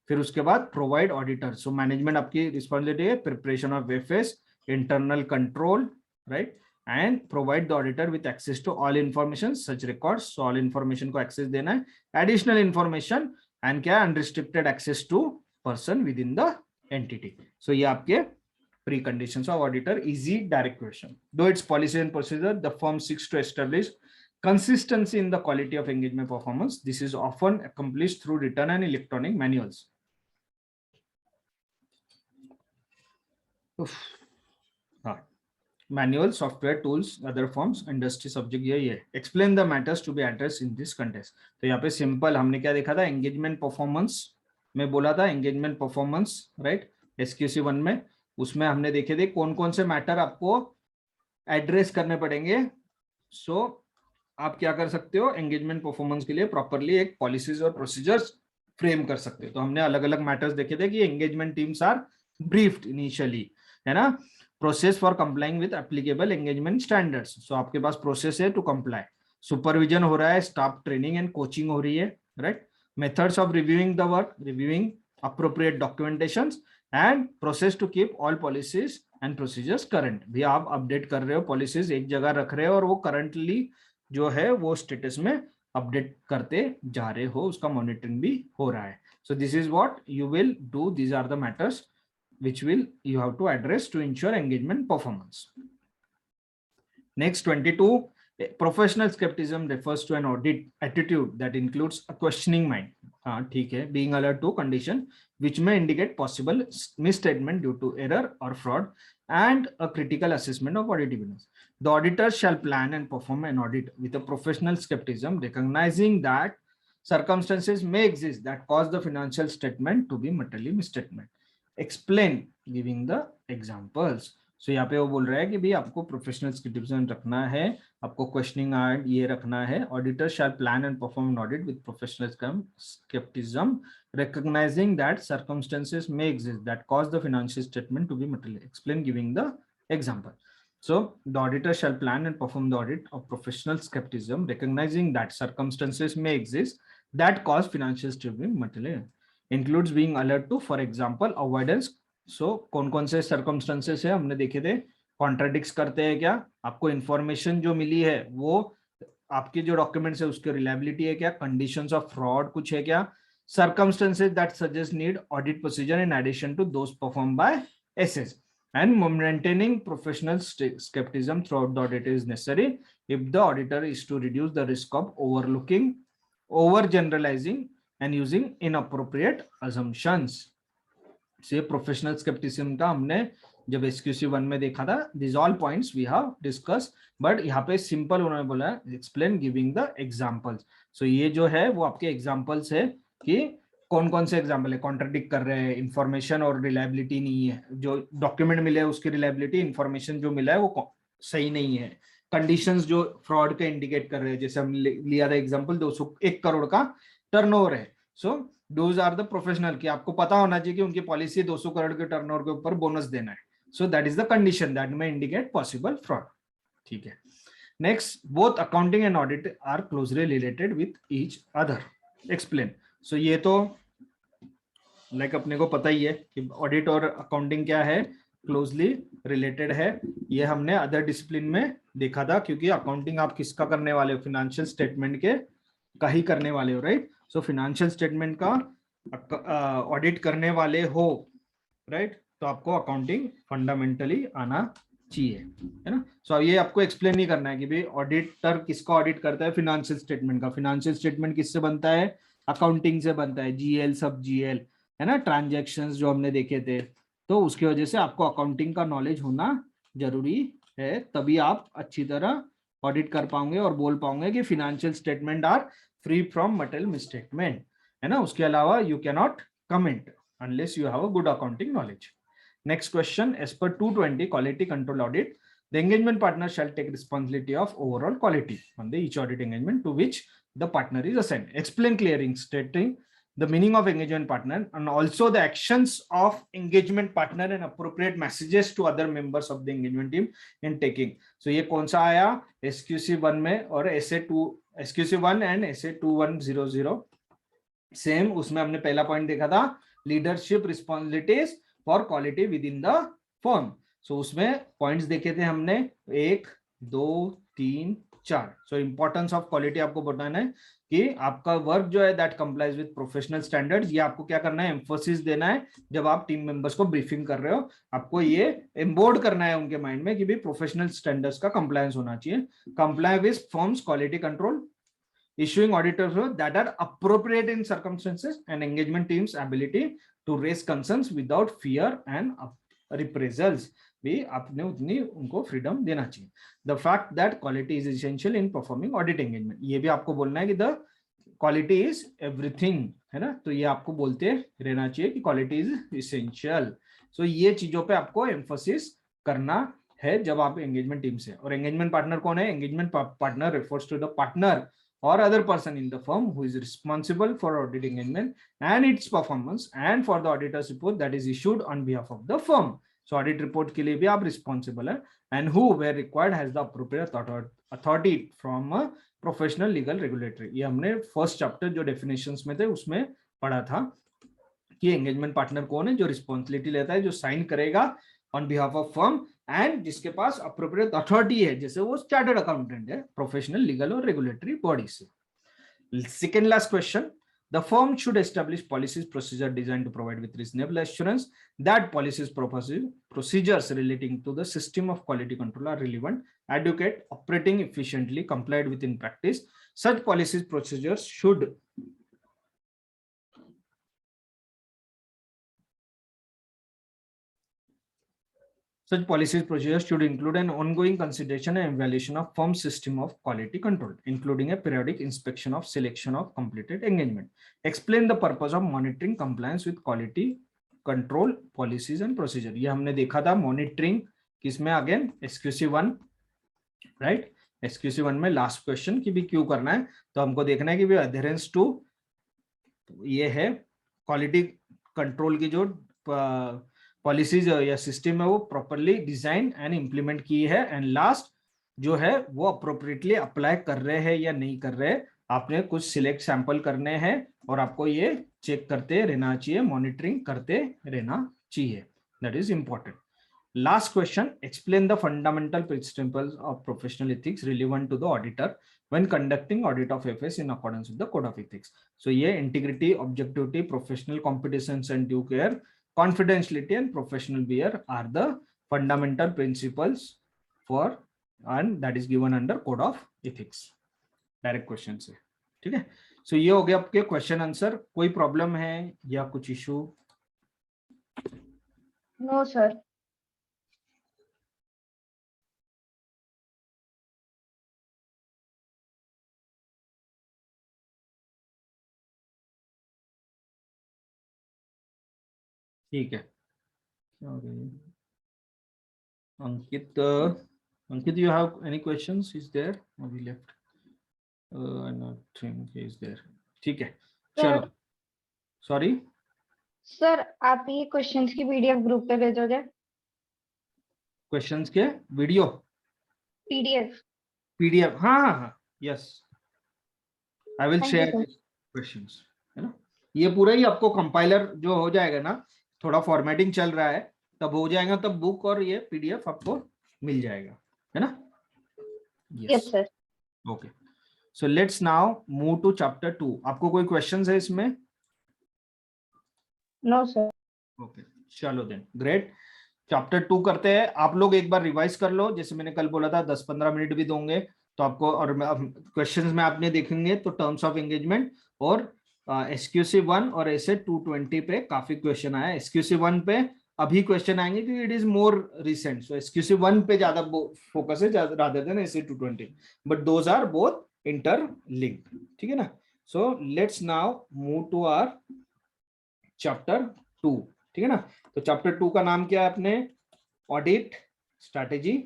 फिर उसके बाद provide auditor. So management आपकी responsibility है preparation of FS, internal control, right? And provide the auditor with access to all information, such records. So all information को access देना है, additional information and क्या unrestricted access to person within the entity. So ये आपके preconditions of auditor. Easy direct question. Though it's policy and procedure, the firm seeks to establish consistency in the quality of engagement performance. This is often accomplished through written and electronic manuals. Manual, software, tools, other forms, industry subject ये. Explain the matters to be addressed in this context. तो यहाँ पे simple हमने क्या देखा था, engagement performance में बोला था, एंगेजमेंट परफॉर्मेंस राइट SQC 1 में, उसमें हमने देखे थे कौन कौन से मैटर आपको एड्रेस करने पड़ेंगे. सो आप क्या कर सकते हो, एंगेजमेंट परफॉर्मेंस के लिए प्रॉपरली एक पॉलिसीज और प्रोसीजर्स फ्रेम कर सकते हो. तो हमने अलग अलग मैटर्स देखे थे कि engagement teams are briefed initially, है ना. Process for complying with applicable engagement standards. So आपके पास प्रोसेस है टू कंप्लाई, सुपरविजन हो रहा है, स्टाफ ट्रेनिंग एंड कोचिंग हो रही है, right. Methods of reviewing the work, reviewing appropriate documentations and process to keep all policies and procedures current. भी आप अपडेट कर रहे हो, पॉलिसीज एक जगह रख रहे हो और वो करंटली जो है वो स्टेटस में अपडेट करते जा रहे हो, उसका मॉनिटरिंग भी हो रहा है. So this is what you will do. These are the matters which will you have to address to ensure engagement performance. Next 22, professional skepticism refers to an audit attitude that includes a questioning mind. ठीक है, being alert to condition which may indicate possible misstatement due to error or fraud and a critical assessment of audit evidence. The auditor shall plan and perform an audit with a professional skepticism, recognizing that circumstances may exist that cause the financial statement to be materially misstatement. Explain giving the examples. So यहाँ पे वो बोल रहा है कि भाई आपको professional scepticism रखना है, आपको क्वेश्चनिंग आर्ट ये रखना है. Auditor shall plan and perform an audit with professional scepticism, recognizing that circumstances may exist that cause the financial statement to be materially. Explain giving the example. So the auditor shall plan and perform the audit of professional skepticism, recognizing that circumstances may exist that cause financial statement to be materially. Includes being alert to, for example, avoidance. So कौन कौन से circumstances है हमने देखे थे, contradict करते हैं क्या, आपको इंफॉर्मेशन जो मिली है वो आपके जो डॉक्यूमेंट्स है उसकी रिलायबिलिटी है क्या, कंडीशंस ऑफ फ्रॉड कुछ है क्या, circumstances that suggest need audit procedure in addition to those performed by SS, and maintaining professional skepticism throughout the audit is necessary if the auditor is to reduce the risk of overlooking, overgeneralizing and using inappropriate assumptions. से professional scepticism का हमने जब SQC1 में देखा था, this all points we have discuss, but यहाँ पे simple उन्होंने बोला explain giving the examples. So ये जो है वो आपके एग्जांपल्स है कि कौन कौन से एग्जांपल है, कॉन्ट्रडिक्ट कर रहे हैं, इंफॉर्मेशन और रिलायबिलिटी नहीं है, जो डॉक्यूमेंट मिले है उसकी रिलायबिलिटी, इंफॉर्मेशन जो मिला है वो सही नहीं है, कंडीशंस जो फ्रॉड के इंडिकेट कर रहे हैं, जैसे हम लिया था एग्जांपल 201 करोड़ का टर्नओवर है, so those are the professional, कि आपको पता होना चाहिए कि उनकी पॉलिसी 200 करोड़ के टर्नओवर के ऊपर बोनस देना है, so that is the condition that may indicate possible fraud. ठीक है, next, both accounting and audit are closely related with each other, explain. So ये तो लाइक अपने को पता ही है कि ऑडिट और अकाउंटिंग क्या है, क्लोजली रिलेटेड है, ये हमने अदर डिसिप्लिन में देखा था, क्योंकि अकाउंटिंग आप किसका करने वाले हो, फिनेंशियल स्टेटमेंट के का ही करने वाले हो, राइट। सो फिनेंशियल स्टेटमेंट का ऑडिट करने वाले हो, राइट, तो आपको अकाउंटिंग फंडामेंटली आना चाहिए, है ना। सो ये आपको एक्सप्लेन नहीं करना है कि भाई ऑडिटर किसका ऑडिट करता है, फिनेंशियल स्टेटमेंट का। फिनेंशियल स्टेटमेंट किससे बनता है, अकाउंटिंग से बनता है, जीएल सब जीएल, है ना, ट्रांजैक्शंस जो हमने देखे थे, तो उसकी वजह से आपको अकाउंटिंग का नॉलेज होना जरूरी है, तभी आप अच्छी तरह ऑडिट कर पाओगे और बोल पाओगे कि financial statement are free from material misstatement, है ना। उसके अलावा you can not comment unless you have a good accounting knowledge. Next question, as per 220 quality control audit, the engagement partner shall take responsibility of overall quality on the each audit engagement to which the partner is assigned. Explain clearing, stating the meaning of engagement partner and also the actions of engagement partner and appropriate messages to other members of the engagement team in taking. So ये कौन सा आया SQC1 में, और SQC1 and SA2100 same, उसमें हमने पहला point देखा था leadership responsibilities for quality within the firm. So उसमें पॉइंट्स देखे थे हमने 1 2 3 4। सो इंपॉर्टेंस ऑफ क्वालिटी आपको बताना है कि आपका वर्क जो है that complies with professional standards, ये आपको क्या करना है, एम्फोसिस देना है जब आप टीम मेंबर्स को ब्रीफिंग कर रहे हो, आपको ये एम्बोर्ड करना है उनके माइंड में कि भाई प्रोफेशनल स्टैंडर्ड्स का कंप्लायंस होना चाहिए, comply with firms quality control, issuing auditors that are appropriate in circumstances, and engagement team's ability to raise concerns without fear and reprisals, भी आपने उतनी उनको फ्रीडम देना चाहिए। The fact that quality is essential in performing audit engagement, ये भी आपको बोलना है कि the quality is everything, है ना, तो ये आपको बोलते रहना चाहिए कि quality is essential। So ये चीजों पे आपको emphasis करना है जब आप engagement team से। और engagement partner कौन है, engagement partner refers to the partner or other person in the firm who is responsible for audit engagement and its performance and for the auditor's report that is issued on behalf of the firm. So audit report के लिए भी आप responsible है, and who where required has the appropriate authority from a professional legal regulatory। ये हमने first chapter जो definitions में थे उसमें पढ़ा था कि एंगेजमेंट पार्टनर कौन है, जो रिस्पॉन्सिबिलिटी लेता है, जो साइन करेगा on behalf of firm and जिसके पास अप्रोप्रिएट अथॉरिटी है, जैसे वो चार्टर्ड अकाउंटेंट है प्रोफेशनल लीगल और रेगुलेटरी बॉडी से। Second last question, the firm should establish policies procedure designed to provide with reasonable assurance that policies procedures relating to the system of quality control are relevant, adequate, operating efficiently, complied with in practice. Such policies procedures should Such policies procedures should include an ongoing consideration and evaluation of firm system of quality control, including a periodic inspection of selection of completed engagement. Explain the purpose of monitoring compliance with quality control policies and procedure. ये हमने देखा था monitoring किसमें, again SQC1, right. SQC1 में last question की भी क्यों करना है, तो हमको देखना है कि भी adherence to ये है क्वालिटी कंट्रोल की जो पॉलिसीज या सिस्टम है वो प्रॉपरली डिजाइन एंड इंप्लीमेंट की है, एंड लास्ट जो है वो अप्रोप्रिएटली अप्लाई कर रहे हैं या नहीं कर रहे। आपने कुछ सिलेक्ट सैंपल करने हैं और आपको ये चेक करते रहना चाहिए, मॉनिटरिंग करते रहना चाहिए, that is important. Last question, explain the fundamental principles of professional ethics relevant to the auditor when conducting audit of FS in accordance with the code of ethics. So ये integrity, objectivity, professional competence and due care, confidentiality and professional behavior are the fundamental principles for, and that is given under code of ethics. Direct question से, ठीक है. So ये हो गया आपके question answer. कोई problem है या कुछ इशू? No sir. ठीक है. अंकित, अंकित, you have any questions? Is there? Or we left? I not think he is there. ठीक है, चलो. सॉरी सर आप ये क्वेश्चंस की पीडीएफ ग्रुप पे भेजोगे? क्वेश्चंस के वीडियो पीडीएफ. पीडीएफ, हाँ हाँ हाँ, yes, I will Thank you, share sir. Questions, है ना. ये पूरा ही आपको कंपाइलर जो हो जाएगा ना, थोड़ा फॉर्मेटिंग चल रहा है, तब हो जाएगा, तब बुक और ये पीडीएफ आपको मिल जाएगा, है ना. Yes sir. Okay, so let's now move to chapter 2. आपको कोई क्वेश्चंस है इसमें? No sir. ओके, चलो देन, ग्रेट. चैप्टर 2 करते हैं. आप लोग एक बार रिवाइज कर लो, जैसे मैंने कल बोला था 10-15 मिनट भी दोगे तो आपको, और क्वेश्चंस में आपने देखेंगे तो टर्म्स ऑफ एंगेजमेंट और एसक्यूसी 1 और ऐसे 220 पे काफी क्वेश्चन आया. एसक्यूसी 1 पे अभी क्वेश्चन आएंगे क्योंकि it is more recent, so SQC 1 पे ज्यादा फोकस है rather than SA 220, but those are both interlinked, ठीक है ना. So let's now move to our chapter 2, ठीक है ना. तो चैप्टर 2 का नाम क्या है अपने? Audit strategy.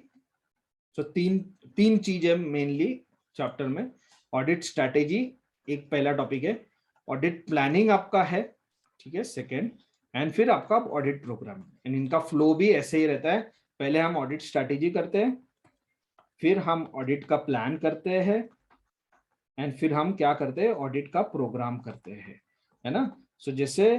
सो तीन चीजें मेनली चैप्टर में. ऑडिट स्ट्रैटेजी एक पहला टॉपिक है, ऑडिट प्लानिंग आपका है, ठीक है, सेकंड, एंड फिर आपका ऑडिट प्रोग्राम. एंड इनका फ्लो भी ऐसे ही रहता है. पहले हम ऑडिट स्ट्रैटेजी करते हैं, फिर हम ऑडिट का प्लान करते हैं, एंड फिर हम क्या करते हैं? ऑडिट का प्रोग्राम करते हैं, है ना. सो जैसे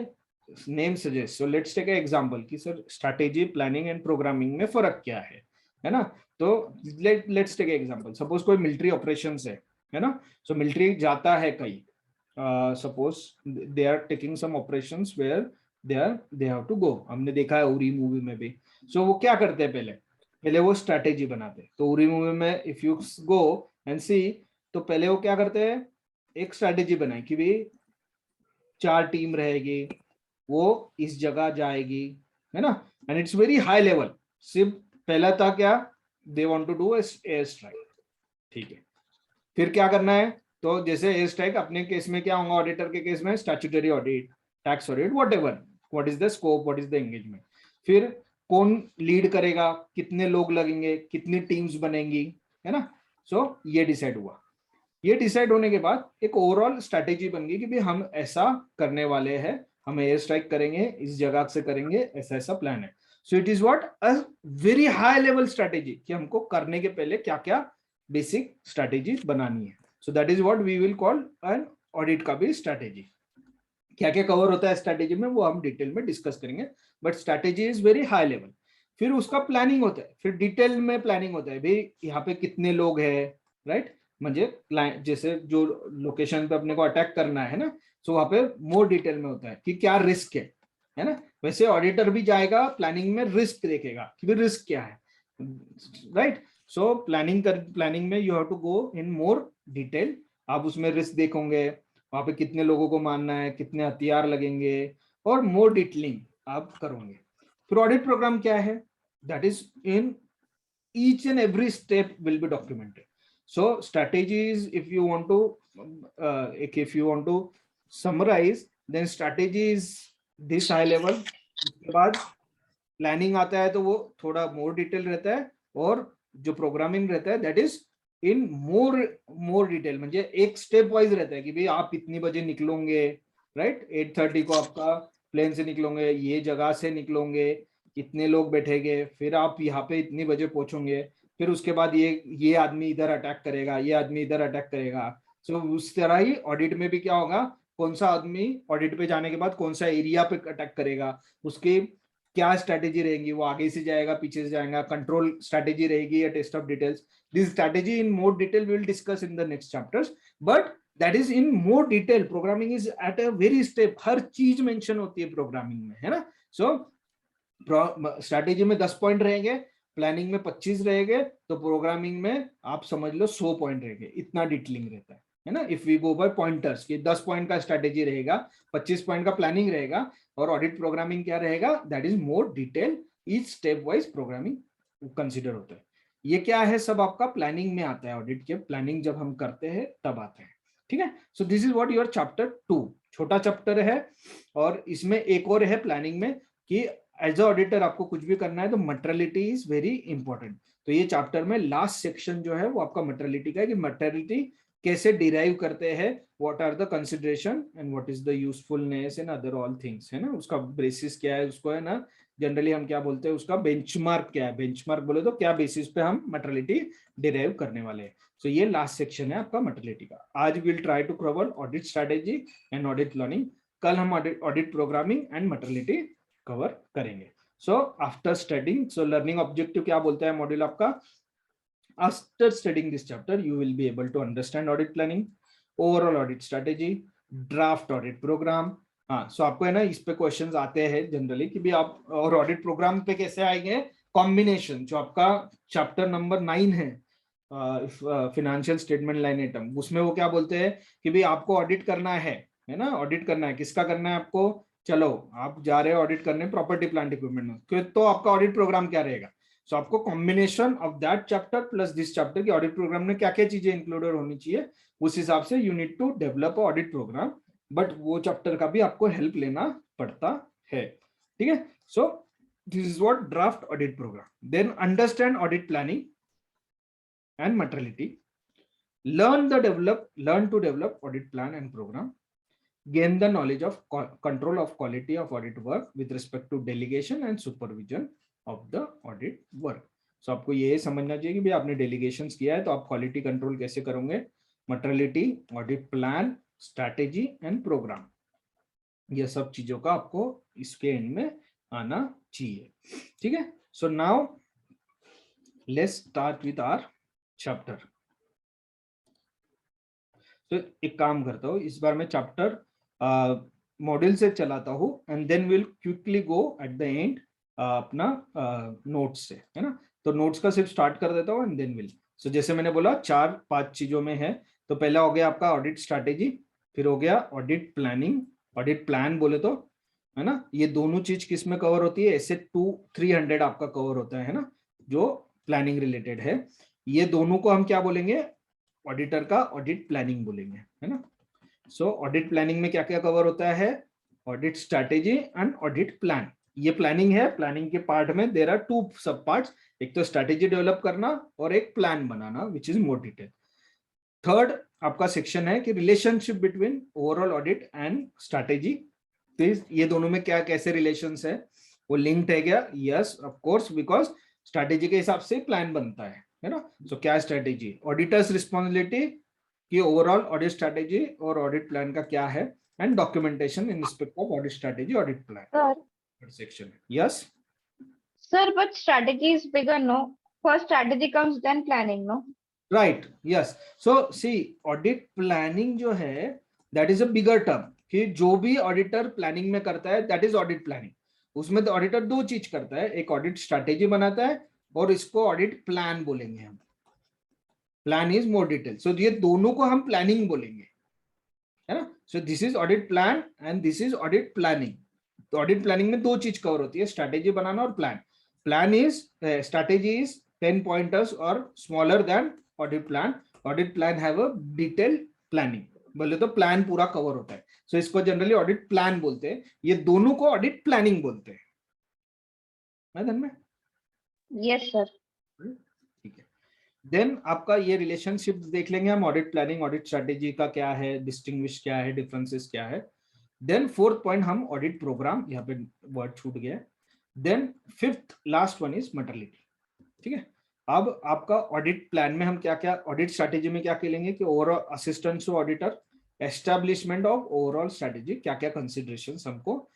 name suggest, so let's take example कि sir strategy, planning and programming में फर्क क्या है ना. तो लेट्स टेक एग्जांपल, सपोज कोई मिलिट्री ऑपरेशंस है ना. सो मिलिट्री जाता है कहीं, suppose they are taking some operations where they have to go. हमने देखा है उरी मूवी में भी. सो वो क्या करते हैं? पहले वो स्ट्रैटेजी बनाते हैं. तो उरी मूवी में इफ यू गो एंड सी, तो पहले वो क्या करते हैं? एक स्ट्रैटेजी बनाई कि भाई 4 टीम रहेगी, वो इस जगह जाएगी, है ना. And it's very high level. सिर्फ पहला था क्या? They want to do air strike, ठीक है. फिर क्या करना है? तो जैसे एयर स्ट्राइक अपने केस में क्या होगा? ऑडिटर के केस में statutory audit, tax audit, whatever, what is the scope, what is the engagement. फिर कौन लीड करेगा, कितने लोग लगेंगे, कितनी टीम्स बनेंगी, है ना. सो ये डिसाइड हुआ. ये डिसाइड होने के बाद एक ओवरऑल स्ट्रैटेजी बन गई कि भाई हम ऐसा करने वाले हैं, हम एयर स्ट्राइक करेंगे, इस जगह से करेंगे, ऐसा ऐसा प्लान है. So it is what a very high level strategy कि हमको करने के पहले क्या क्या बेसिक स्ट्रैटेजी बनानी है. So that is what we will call an audit का भी स्ट्रैटेजी. क्या क्या कवर होता है स्ट्रैटेजी में वो हम डिटेल में डिस्कस करेंगे, but strategy is very high level. फिर उसका प्लानिंग होता है, फिर डिटेल में प्लानिंग होता है, भाई यहाँ पे कितने लोग हैं, राइट. म्हणजे जैसे जो लोकेशन पे अपने को अटैक करना है ना, सो वहां पे मोर डिटेल में होता है कि क्या रिस्क है ना. वैसे ऑडिटर भी जाएगा प्लानिंग में, रिस्क देखेगा कि भी रिस्क क्या है, राइट. सो प्लानिंग में you have to go in more detail. आप उसमें रिस्क देखोगे, वहां पे कितने लोगों को मारना है, कितने हथियार लगेंगे, और मोर डिटेलिंग आप करोगे. फिर ऑडिट प्रोग्राम क्या है? That is in each and every step will be documented. So strategies, if you want to summarize, then strategy is this high level. उसके बाद प्लानिंग आता है तो वो थोड़ा मोर डिटेल रहता है, और जो प्रोग्रामिंग रहता है that is in more detail. म्हणजे एक स्टेप वाइज रहता है कि भाई आप इतनी बजे निकलोगे, राइट. 8:30 को आपका प्लेन से निकलोगे, ये जगह से निकलोगे, इतने लोग बैठेंगे, फिर आप यहाँ पे इतनी बजे पहुंचोगे, फिर उसके बाद ये आदमी इधर अटैक करेगा, ये आदमी इधर अटैक करेगा. सो उस तरह ही ऑडिट में भी क्या होगा? कौन सा आदमी ऑडिट पे जाने के बाद कौन सा एरिया पे अटैक करेगा, उसकी क्या स्ट्रैटेजी रहेगी, वो आगे से जाएगा पीछे से जाएगा, कंट्रोल स्ट्रैटेजी रहेगी या test of details. This strategy in more detail we will discuss in the next chapters, but that is in more detail. Programming is at a very step, हर चीज मेंशन होती है प्रोग्रामिंग में, है ना. सो strategy में 10 पॉइंट रहेंगे, planning में 25 रहेंगे, तो प्रोग्रामिंग में आप समझ लो 100 पॉइंट रहेंगे. इतना डिटेलिंग रहता है ना. If we go by pointers कि 10 पॉइंट का स्ट्रैटेजी रहेगा, 25 पॉइंट का प्लानिंग रहेगा, और ऑडिट प्रोग्रामिंग क्या रहेगा, that is more detail. Each step wise programming consider होता है. ये क्या है, सब आपका प्लानिंग में आता है. ऑडिट के प्लानिंग जब हम करते हैं तब आता है. ठीक है. So this is what your chapter 2, छोटा चैप्टर है. और इसमें एक और है प्लानिंग में कि एज अ ऑडिटर आपको कुछ भी करना है तो मटेरियलिटी इज वेरी इंपॉर्टेंट. तो ये चैप्टर में लास्ट सेक्शन जो है वो आपका मटेरियलिटी का है कि मटेरियलिटी कैसे डिराइव करते हैं, what are the consideration and what is the usefulness and other all things, है ना. उसका बेसिस क्या है, उसको है ना जनरली हम क्या बोलते हैं, उसका बेंचमार्क क्या है. बेंचमार्क बोले तो क्या बेसिस पे हम मटेरियलिटी डिराइव करने वाले हैं. सो ये लास्ट सेक्शन है आपका मटेरियलिटी का. आज will try to cover audit strategy and audit planning. कल हम audit programming and materiality cover करेंगे. So after studying, so learning objective क्या बोलता है मॉड्यूल आपका, after studying this chapter you will be able to understand audit planning, overall audit strategy, draft audit programme. हाँ, so आपको है ना इस पे क्वेश्चंस आते हैं जनरली कि भी आप, और ऑडिट प्रोग्राम पे कैसे आएंगे, कॉम्बिनेशन जो आपका चैप्टर नंबर 9 है फाइनेंशियल स्टेटमेंट लाइन आइटम, उसमें वो क्या बोलते हैं कि भी आपको ऑडिट करना है ना. ऑडिट करना है, किसका करना है आपको, चलो आप जा रहे हो ऑडिट करने प्रॉपर्टी प्लांट इक्विपमेंट, तो आपका ऑडिट प्रोग्राम क्या रहेगा. सो आपको combination of that chapter plus this chapter की ऑडिट प्रोग्राम में क्या क्या चीजें इंक्लूडेड होनी चाहिए, उस हिसाब से you need to develop audit programme. But वो चैप्टर का भी आपको हेल्प लेना पड़ता है. ठीक है. So this is what draft audit programme. Then understand audit planning and materiality, learn to develop audit plan and program, gain the knowledge of control of quality of audit work with respect to delegation and supervision of the audit work. So आपको ये समझना चाहिए कि भाई आपने delegations किया है तो आप क्वालिटी कंट्रोल कैसे करोगे, materiality, audit plan, strategy and programme, ये सब चीजों का आपको इसके एंड में आना चाहिए. ठीक है. So now let's start with our chapter. तो एक काम करता हूँ, इस बार मैं चैप्टर मॉड्यूल से चलाता हूँ and then will quickly go at the end अपना नोट्स से, है ना. तो नोट्स का सिर्फ स्टार्ट कर देता हूँ एंड देन विल. सो जैसे मैंने बोला 4-5 चीजों में है. तो पहला हो गया आपका ऑडिट स्ट्रैटेजी, फिर हो गया ऑडिट प्लानिंग, ऑडिट प्लान बोले तो, है ना. ये दोनों चीज किस में कवर होती है, ऐसे 200-300 आपका कवर होता है ना, जो प्लानिंग रिलेटेड है. ये दोनों को हम क्या बोलेंगे, ऑडिटर का ऑडिट प्लानिंग बोलेंगे, है ना. सो ऑडिट प्लानिंग में क्या क्या कवर होता है, audit strategy and audit plan. ये प्लानिंग है, प्लानिंग के पार्ट में देयर आर 2 सब पार्ट्स, एक तो स्ट्रैटेजी डेवलप करना और एक plan banana which is more detail. Third आपका सेक्शन है कि relationship between overall audit and strategy. ये दोनों में क्या कैसे रिलेशंस है, वो लिंक्ड है क्या, yes of course, because strategy के हिसाब से प्लान बनता है ना. सो क्या स्ट्रैटेजी, ऑडिटर्स रिस्पॉन्सिबिलिटी कि ओवरऑल ऑडिट स्ट्रैटेजी और ऑडिट प्लान का क्या है, and documentation in respect of audit strategy audit plan section. Yes Sir, but strategy is bigger, no? First strategy comes, then planning, no? Right. Yes. So see audit planning जो है that is a bigger term, कि जो भी auditor planning में करता है that is audit planning. उसमें तो ऑडिटर 2 चीज करता है, एक ऑडिट स्ट्रैटेजी बनाता है और इसको ऑडिट प्लान बोलेंगे हम. Plan is more detail. So ये दोनों को हम प्लानिंग बोलेंगे, है ना. So this is audit plan and this is audit planning. तो ऑडिट प्लानिंग में 2 चीज कवर होती है, स्ट्रैटेजी बनाना और plan. Plan is strategy is 10 pointers और smaller than audit plan. Audit plan have a detail planning, बोले तो प्लान पूरा कवर होता है. सो इसको जनरली ऑडिट प्लान बोलते हैं. ये दोनों को ऑडिट प्लानिंग बोलते हैं. में Yes, sir. ठीक है. देन आपका ये रिलेशनशिप देख लेंगे हम, ऑडिट प्लानिंग ऑडिट स्ट्रैटेजी का क्या है, डिस्टिंग्विश क्या है, डिफरेंसेस क्या है. देन 4th पॉइंट हम ऑडिट प्रोग्राम, यहाँ पे वर्ड छूट गया. Then 5th last one is materiality. ठीक है. अब आपका ऑडिट प्लान में हम क्या क्या, ऑडिट स्ट्रैटेजी में क्या खेलेंगे कि overall assistance to auditor, establishment of overall strategy, क्या क्या कंसिडरेशंस हमको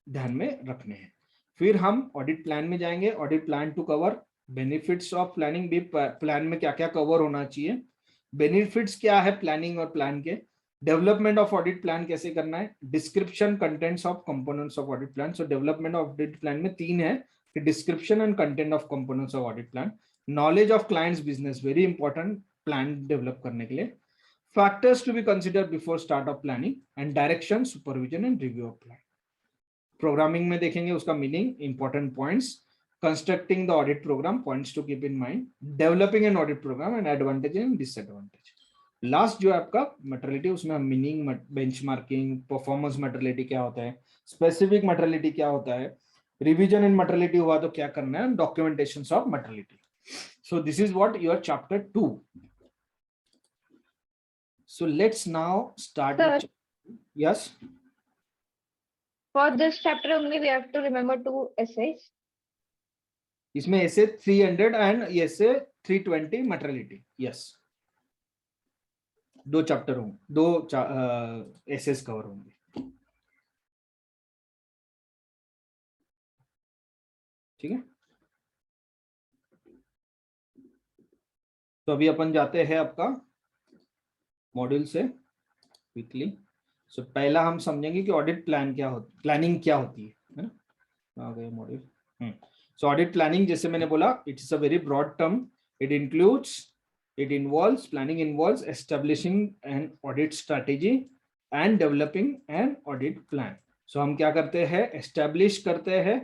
ध्यान में रखने हैं. फिर हम ऑडिट प्लान में जाएंगे. Audit plan to cover benefits of planning. भी प्लान में क्या क्या कवर होना चाहिए, बेनिफिट्स क्या है प्लानिंग और प्लान के, डेवलपमेंट ऑफ ऑडिट प्लान कैसे करना है, description contents of components of audit plan. So development of audit plan में 3 है कि description and content of components of audit plan, knowledge of client's business, very important plan develop करने के लिए, factors to be considered before start of planning, and direction, supervision and review of plan. Programming में देखेंगे उसका meaning, important points, constructing the audit programme, points to keep in mind, developing an audit programme and advantage and disadvantage. Last जो है आपका materiality, उसमें हम meaning, benchmarking, performance materiality क्या होता है, स्पेसिफिक मटेरियलिटी क्या होता है, रिवीजन इन मटेरियलिटी हुआ तो क्या करना है, documentation of materiality. So this is what your chapter 2. So let's now start. Sir, yes, for this chapter only, we have to remember 2 essays. इसमें ऐसे 300 एंड ऐसे 320 मटेरियलिटी. यस, 2 चैप्टर होंगे, 2 एसेस कवर होंगे. ठीक है, तो अभी अपन जाते हैं आपका मॉड्यूल से क्विकली. सो पहला हम समझेंगे कि ऑडिट प्लान क्या होती, प्लानिंग क्या होती है ना. आ गया मॉड्यूल. सो ऑडिट प्लानिंग, जैसे मैंने बोला, it's a very broad term. It involves, planning involves establishing an audit strategy and developing an audit plan. So हम क्या करते हैं, establish करते हैं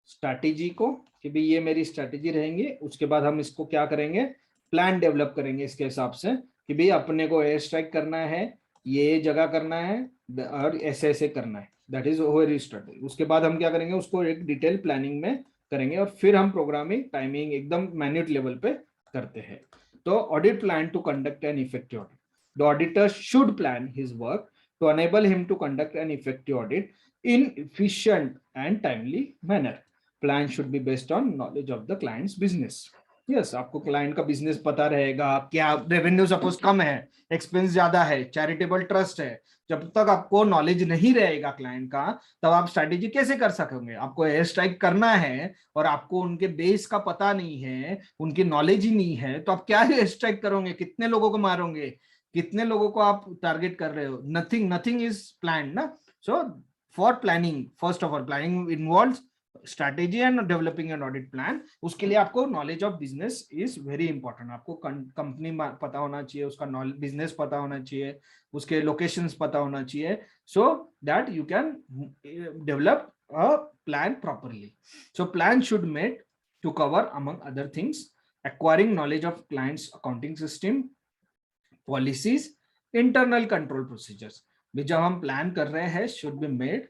strategy को कि भाई ये मेरी strategy रहेंगी. उसके बाद हम इसको क्या करेंगे, plan develop करेंगे इसके हिसाब से कि भाई अपने को एयर स्ट्राइक करना है, ये जगह करना है और ऐसे ऐसे करना है. That is very strategy. उसके बाद हम क्या करेंगे, उसको एक डिटेल प्लानिंग में करेंगे और फिर हम प्रोग्रामिंग, टाइमिंग एकदम मैन्युट लेवल पे करते हैं. तो audit plan to conduct an effective audit. The auditor should plan his work to enable him to conduct an effective audit in efficient and timely manner. Plan should be based on knowledge of the client's business. Yes, आपको client का business पता रहेगा, क्या revenue suppose कम है, expense ज्यादा है, charitable trust है. जब तक आपको नॉलेज नहीं रहेगा क्लाइंट का, तब आप स्ट्रैटेजी कैसे कर सकोगे. आपको एयर स्ट्राइक करना है और आपको उनके बेस का पता नहीं है, उनकी नॉलेज ही नहीं है, तो आप क्या एयर स्ट्राइक करोगे, कितने लोगों को मारोगे, कितने लोगों को आप टारगेट कर रहे हो. नथिंग इज प्लान ना. So for planning, first of all planning involves strategy and developing an audit plan. उसके लिए आपको knowledge of business is very important. आपको कंपनी पता होना चाहिए, उसका बिजनेस पता होना चाहिए, उसके लोकेशंस पता होना चाहिए, so that you can develop a plan properly. So plan should made to cover among other things acquiring knowledge of client's accounting system, policies, internal control procedures. जब हम प्लान कर रहे हैं शुड बी मेड,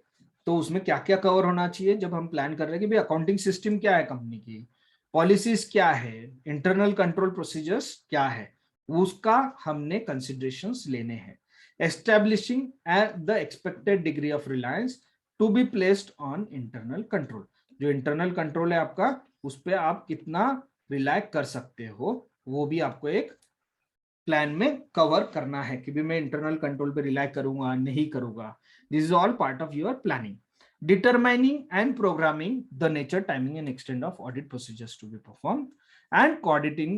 तो उसमें क्या क्या cover होना चाहिए जब हम प्लान कर रहे हैं कि भाई अकाउंटिंग सिस्टम क्या है कंपनी की, पॉलिसीज क्या है, इंटरनल कंट्रोल प्रोसीजर्स क्या है, उसका हमने कंसिडरेशंस लेने हैं. Establishing the expected degree of reliance to be placed on internal control. जो इंटरनल कंट्रोल है आपका, उस पर आप कितना रिलाय कर सकते हो, वो भी आपको एक प्लान में कवर करना है कि भी मैं इंटरनल कंट्रोल पे रिलाय करूंगा नहीं करूंगा. This is all part of your planning. Determining and programming the nature, timing and extent of audit procedures to be performed, and coordinating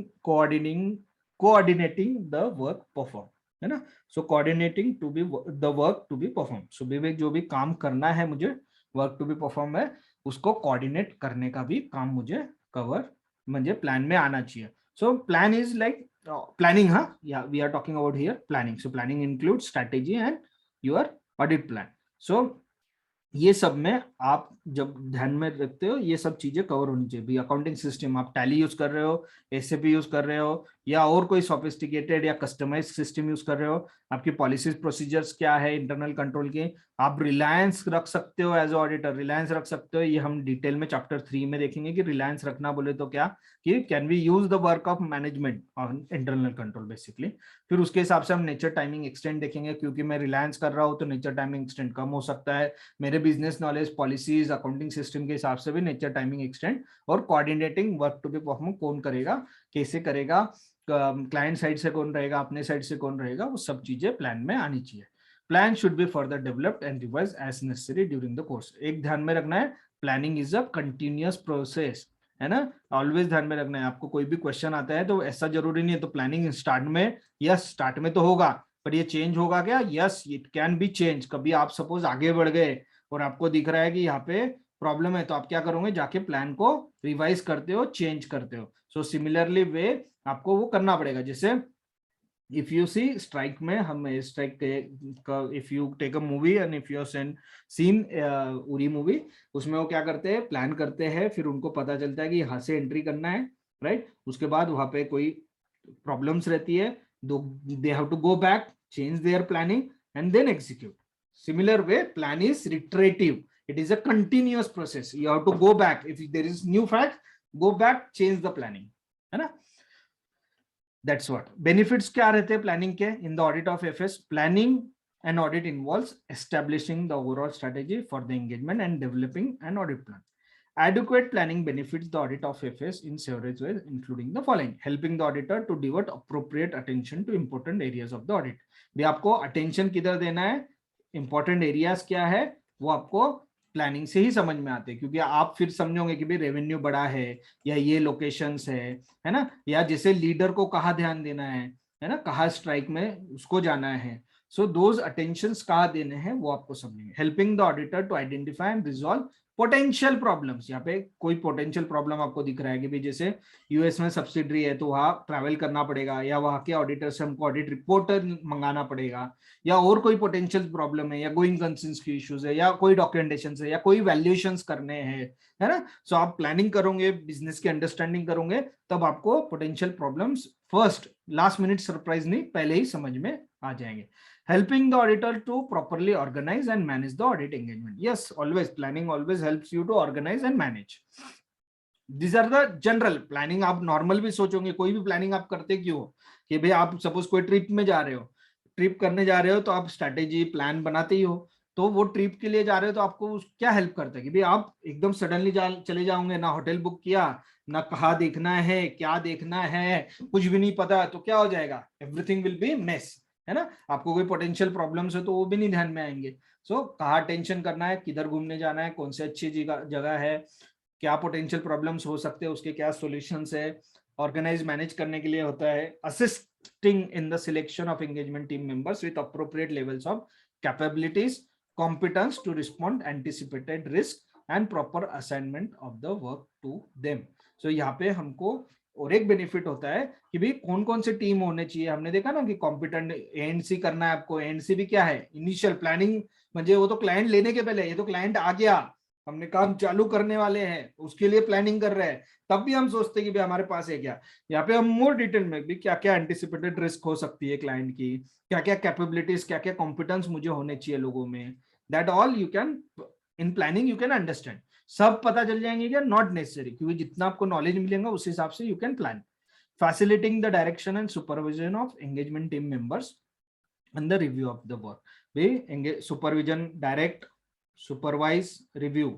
the work performed, है ना. So coordinating to be the work to be performed. So विवेक, जो भी काम करना है मुझे, work to be perform है, उसको कोऑर्डिनेट करने का भी काम मुझे कवर मुझे प्लान में आना चाहिए. So plan is like planning, huh? Yeah, we are talking about here planning. So planning includes strategy and your audit plan. So ये सब में आप जब ध्यान में रखते हो, ये सब चीजें कवर होनी चाहिए. भी अकाउंटिंग सिस्टम आप टैली यूज कर रहे हो, एसएपी यूज कर रहे हो, या और कोई सोफिस्टिकेटेड या कस्टमाइज्ड सिस्टम यूज कर रहे हो, आपकी पॉलिसीज प्रोसीजर्स क्या है इंटरनल कंट्रोल के, आप रिलायंस रख सकते हो एज ऑडिटर, रिलायंस रख सकते हो. ये हम डिटेल में चैप्टर 3 में देखेंगे कि रिलायंस रखना बोले तो क्या, कि can we use the work of management on internal control basically. फिर उसके हिसाब से हम नेचर टाइमिंग एक्सटेंड देखेंगे, क्योंकि मैं रिलायंस कर रहा हूँ तो नेचर टाइमिंग एक्सटेंड कम हो सकता है. मेरे business knowledge, policies, accounting system के हिसाब से भी नेचर टाइमिंग एक्सटेंड और coordinating work to be perform कौन करेगा, कैसे करेगा, क्लाइंट साइड से कौन रहेगा, अपने साइड से कौन रहेगा, वो सब चीजें प्लान में आनी चाहिए. Plan should be further developed and revised as necessary during the course. एक ध्यान में रखना है, planning is a continuous process, है ना। ऑलवेज ध्यान में रखना है, आपको कोई भी क्वेश्चन आता है तो ऐसा जरूरी नहीं है तो प्लानिंग स्टार्ट में, यस स्टार्ट में तो होगा पर ये चेंज होगा क्या, yes it can be change. कभी आप सपोज आगे बढ़ गए और आपको दिख रहा है कि यहाँ पे प्रॉब्लम है, तो आप क्या करोगे, जाके प्लान को रिवाइज करते हो, चेंज करते हो। सो सिमिलरली वे आपको वो करना पड़ेगा। जैसे इफ यू सी स्ट्राइक में, हम strike if you take a movie and if you seen Uri movie, उसमें वो क्या करते हैं, प्लान करते हैं, फिर उनको पता चलता है कि यहाँ से एंट्री करना है, राइट। उसके बाद वहां पे कोई प्रॉब्लम्स रहती है, they have to go back, change their planning and then execute. Similar way plan is reiterative, it is a continuous process, you have to go back if there is new fact, go back, change the planning, है ना। That's what benefits क्या रहते हैं planning के in the audit of FS. Planning and audit involves establishing the overall strategy for the engagement and developing an audit plan. Adequate planning benefits the audit of FS in several ways, including the following: helping the auditor to devote appropriate attention to important areas of the audit. भी आपको attention किधर देना है, important areas क्या है, वो आपको planning से ही समझ में आते हैं, क्योंकि आप फिर समझोगे कि भाई रेवेन्यू बड़ा है या ये लोकेशंस है ना, या जैसे लीडर को कहाँ ध्यान देना है ना, कहाँ स्ट्राइक में उसको जाना है। सो दोज अटेंशंस कहाँ देने हैं वो आपको समझेंगे। Helping the auditor to identify and resolve potential problems. यहाँ पे कोई पोटेंशियल प्रॉब्लम आपको दिख रहा है कि भाई जैसे यूएस में सब्सिडरी है तो वहां ट्रैवल करना पड़ेगा, या वहां के ऑडिटर से हमको ऑडिट रिपोर्टर मंगाना पड़ेगा, या और कोई पोटेंशियल प्रॉब्लम है, या गोइंग कंसर्न्स की इश्यूज है, या कोई डॉक्यूमेंटेशन है, या कोई वैल्यूएशंस करने हैं, है ना। सो आप प्लानिंग करोगे, बिजनेस की अंडरस्टैंडिंग करोगे, तब आपको potential problems first, last minute surprise नहीं, पहले ही समझ में आ जाएंगे। Helping the auditor to properly organize and manage the audit engagement. Yes, always planning always helps you to organize and manage. These are the general planning. आप normal भी सोचोगे, कोई भी प्लानिंग आप करते क्यों हो, कि भाई आप सपोज कोई ट्रिप में जा रहे हो, ट्रिप करने जा रहे हो तो आप स्ट्रैटेजी प्लान बनाते ही हो। तो वो ट्रिप के लिए जा रहे हो तो आपको क्या हेल्प करता है कि भाई आप एकदम सडनली चले जाओगे, ना होटल बुक किया, ना कहाँ देखना है, क्या देखना है, कुछ भी नहीं पता, तो क्या हो जाएगा, एवरीथिंग विल बी मेस, है ना। आपको कोई पोटेंशियल प्रॉब्लम्स है तो वो भी नहीं ध्यान में आएंगे। सो कहाँ टेंशन करना है, किधर घूमने जाना है, कौन से अच्छी जगह है, क्या पोटेंशियल प्रॉब्लम्स हो सकते हैं, उसके क्या सॉल्यूशंस है। ऑर्गेनाइज मैनेज करने के लिए होता है assisting in the selection of engagement team members with appropriate levels of capabilities, competence to respond anticipated risk and proper assignment of the work to them. So यहाँ पे हमको और एक बेनिफिट होता है कि भाई कौन कौन से टीम होने चाहिए। हमने देखा ना कि कॉम्पिटेंट एएनसी करना है आपको। एएनसी भी क्या है, इनिशियल प्लानिंग, म्हणजे वो तो क्लाइंट लेने के पहले, ये तो क्लाइंट आ गया, हमने काम चालू करने वाले हैं, उसके लिए प्लानिंग कर रहे हैं, तब भी हम सोचते हैं कि भाई हमारे पास है क्या। यहाँ पे हम मोर डिटेल में भी क्या क्या एंटिसिपेटेड रिस्क हो सकती है क्लाइंट की, क्या क्या कैपेबिलिटीज, क्या क्या कॉम्पिटेंस मुझे होने चाहिए लोगों में, that all you can in planning you can understand. सब पता चल जाएंगे क्या, नॉट नेसेसरी, क्योंकि जितना आपको नॉलेज मिलेगा उस हिसाब से you can plan. Facilitating the direction and supervision of engagement team members and the review of the work. भाई सुपरविजन, डायरेक्ट, सुपरवाइज, रिव्यू,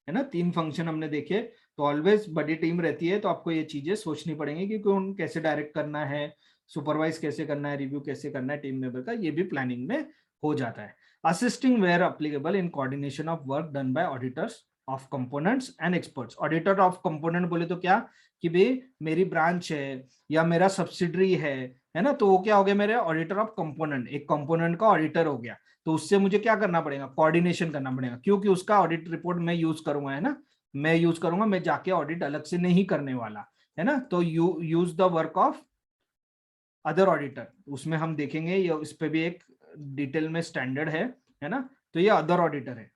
है ना, तीन फंक्शन हमने देखे। तो ऑलवेज बड़ी टीम रहती है तो आपको ये चीजें सोचनी पड़ेंगी कि कौन कैसे डायरेक्ट करना है, सुपरवाइज कैसे करना है, रिव्यू कैसे करना है टीम मेंबर का, ये भी प्लानिंग में हो जाता है। Assisting where applicable in coordination of work done by auditors of components and experts. Auditor of component बोले तो क्या कि भाई मेरी ब्रांच है या मेरा सब्सिडरी है ना, तो वो क्या हो गया, मेरे ऑडिटर ऑफ कंपोनेंट, एक कंपोनेंट का ऑडिटर हो गया। तो उससे मुझे क्या करना पड़ेगा, कोऑर्डिनेशन करना पड़ेगा, क्योंकि उसका ऑडिट रिपोर्ट मैं यूज करूंगा, है ना, मैं यूज करूंगा, मैं जाके ऑडिट अलग से नहीं करने वाला, है ना। तो use the work of other auditor, उसमें हम देखेंगे, ये इस पे भी एक डिटेल में स्टैंडर्ड है ना। तो ये अदर ऑडिटर है,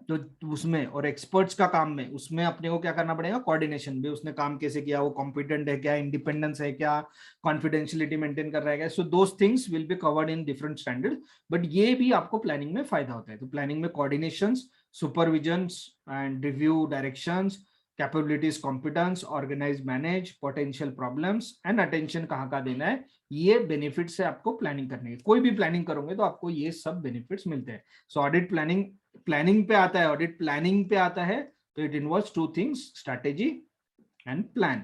तो उसमें और एक्सपर्ट्स का काम में, उसमें अपने को क्या करना पड़ेगा, कोऑर्डिनेशन भी, उसने काम कैसे किया, वो कॉम्पिटेंट है क्या, इंडिपेंडेंस है क्या, कॉन्फिडेंशियलिटी मेंटेन कर रहा है क्या। So those things will be covered in different standard, but ये भी आपको प्लानिंग में फायदा होता है। तो प्लानिंग में coordination, supervisions and review, directions, capabilities, competence, organize, manage, potential problems and attention कहाँ का देना है, ये बेनिफिट्स है आपको प्लानिंग करने के। कोई भी प्लानिंग करोगे तो आपको ये सब बेनिफिट्स मिलते हैं। सो ऑडिट प्लानिंग पे आता है, ऑडिट प्लानिंग पे आता है, तो it involves two things, strategy and plan.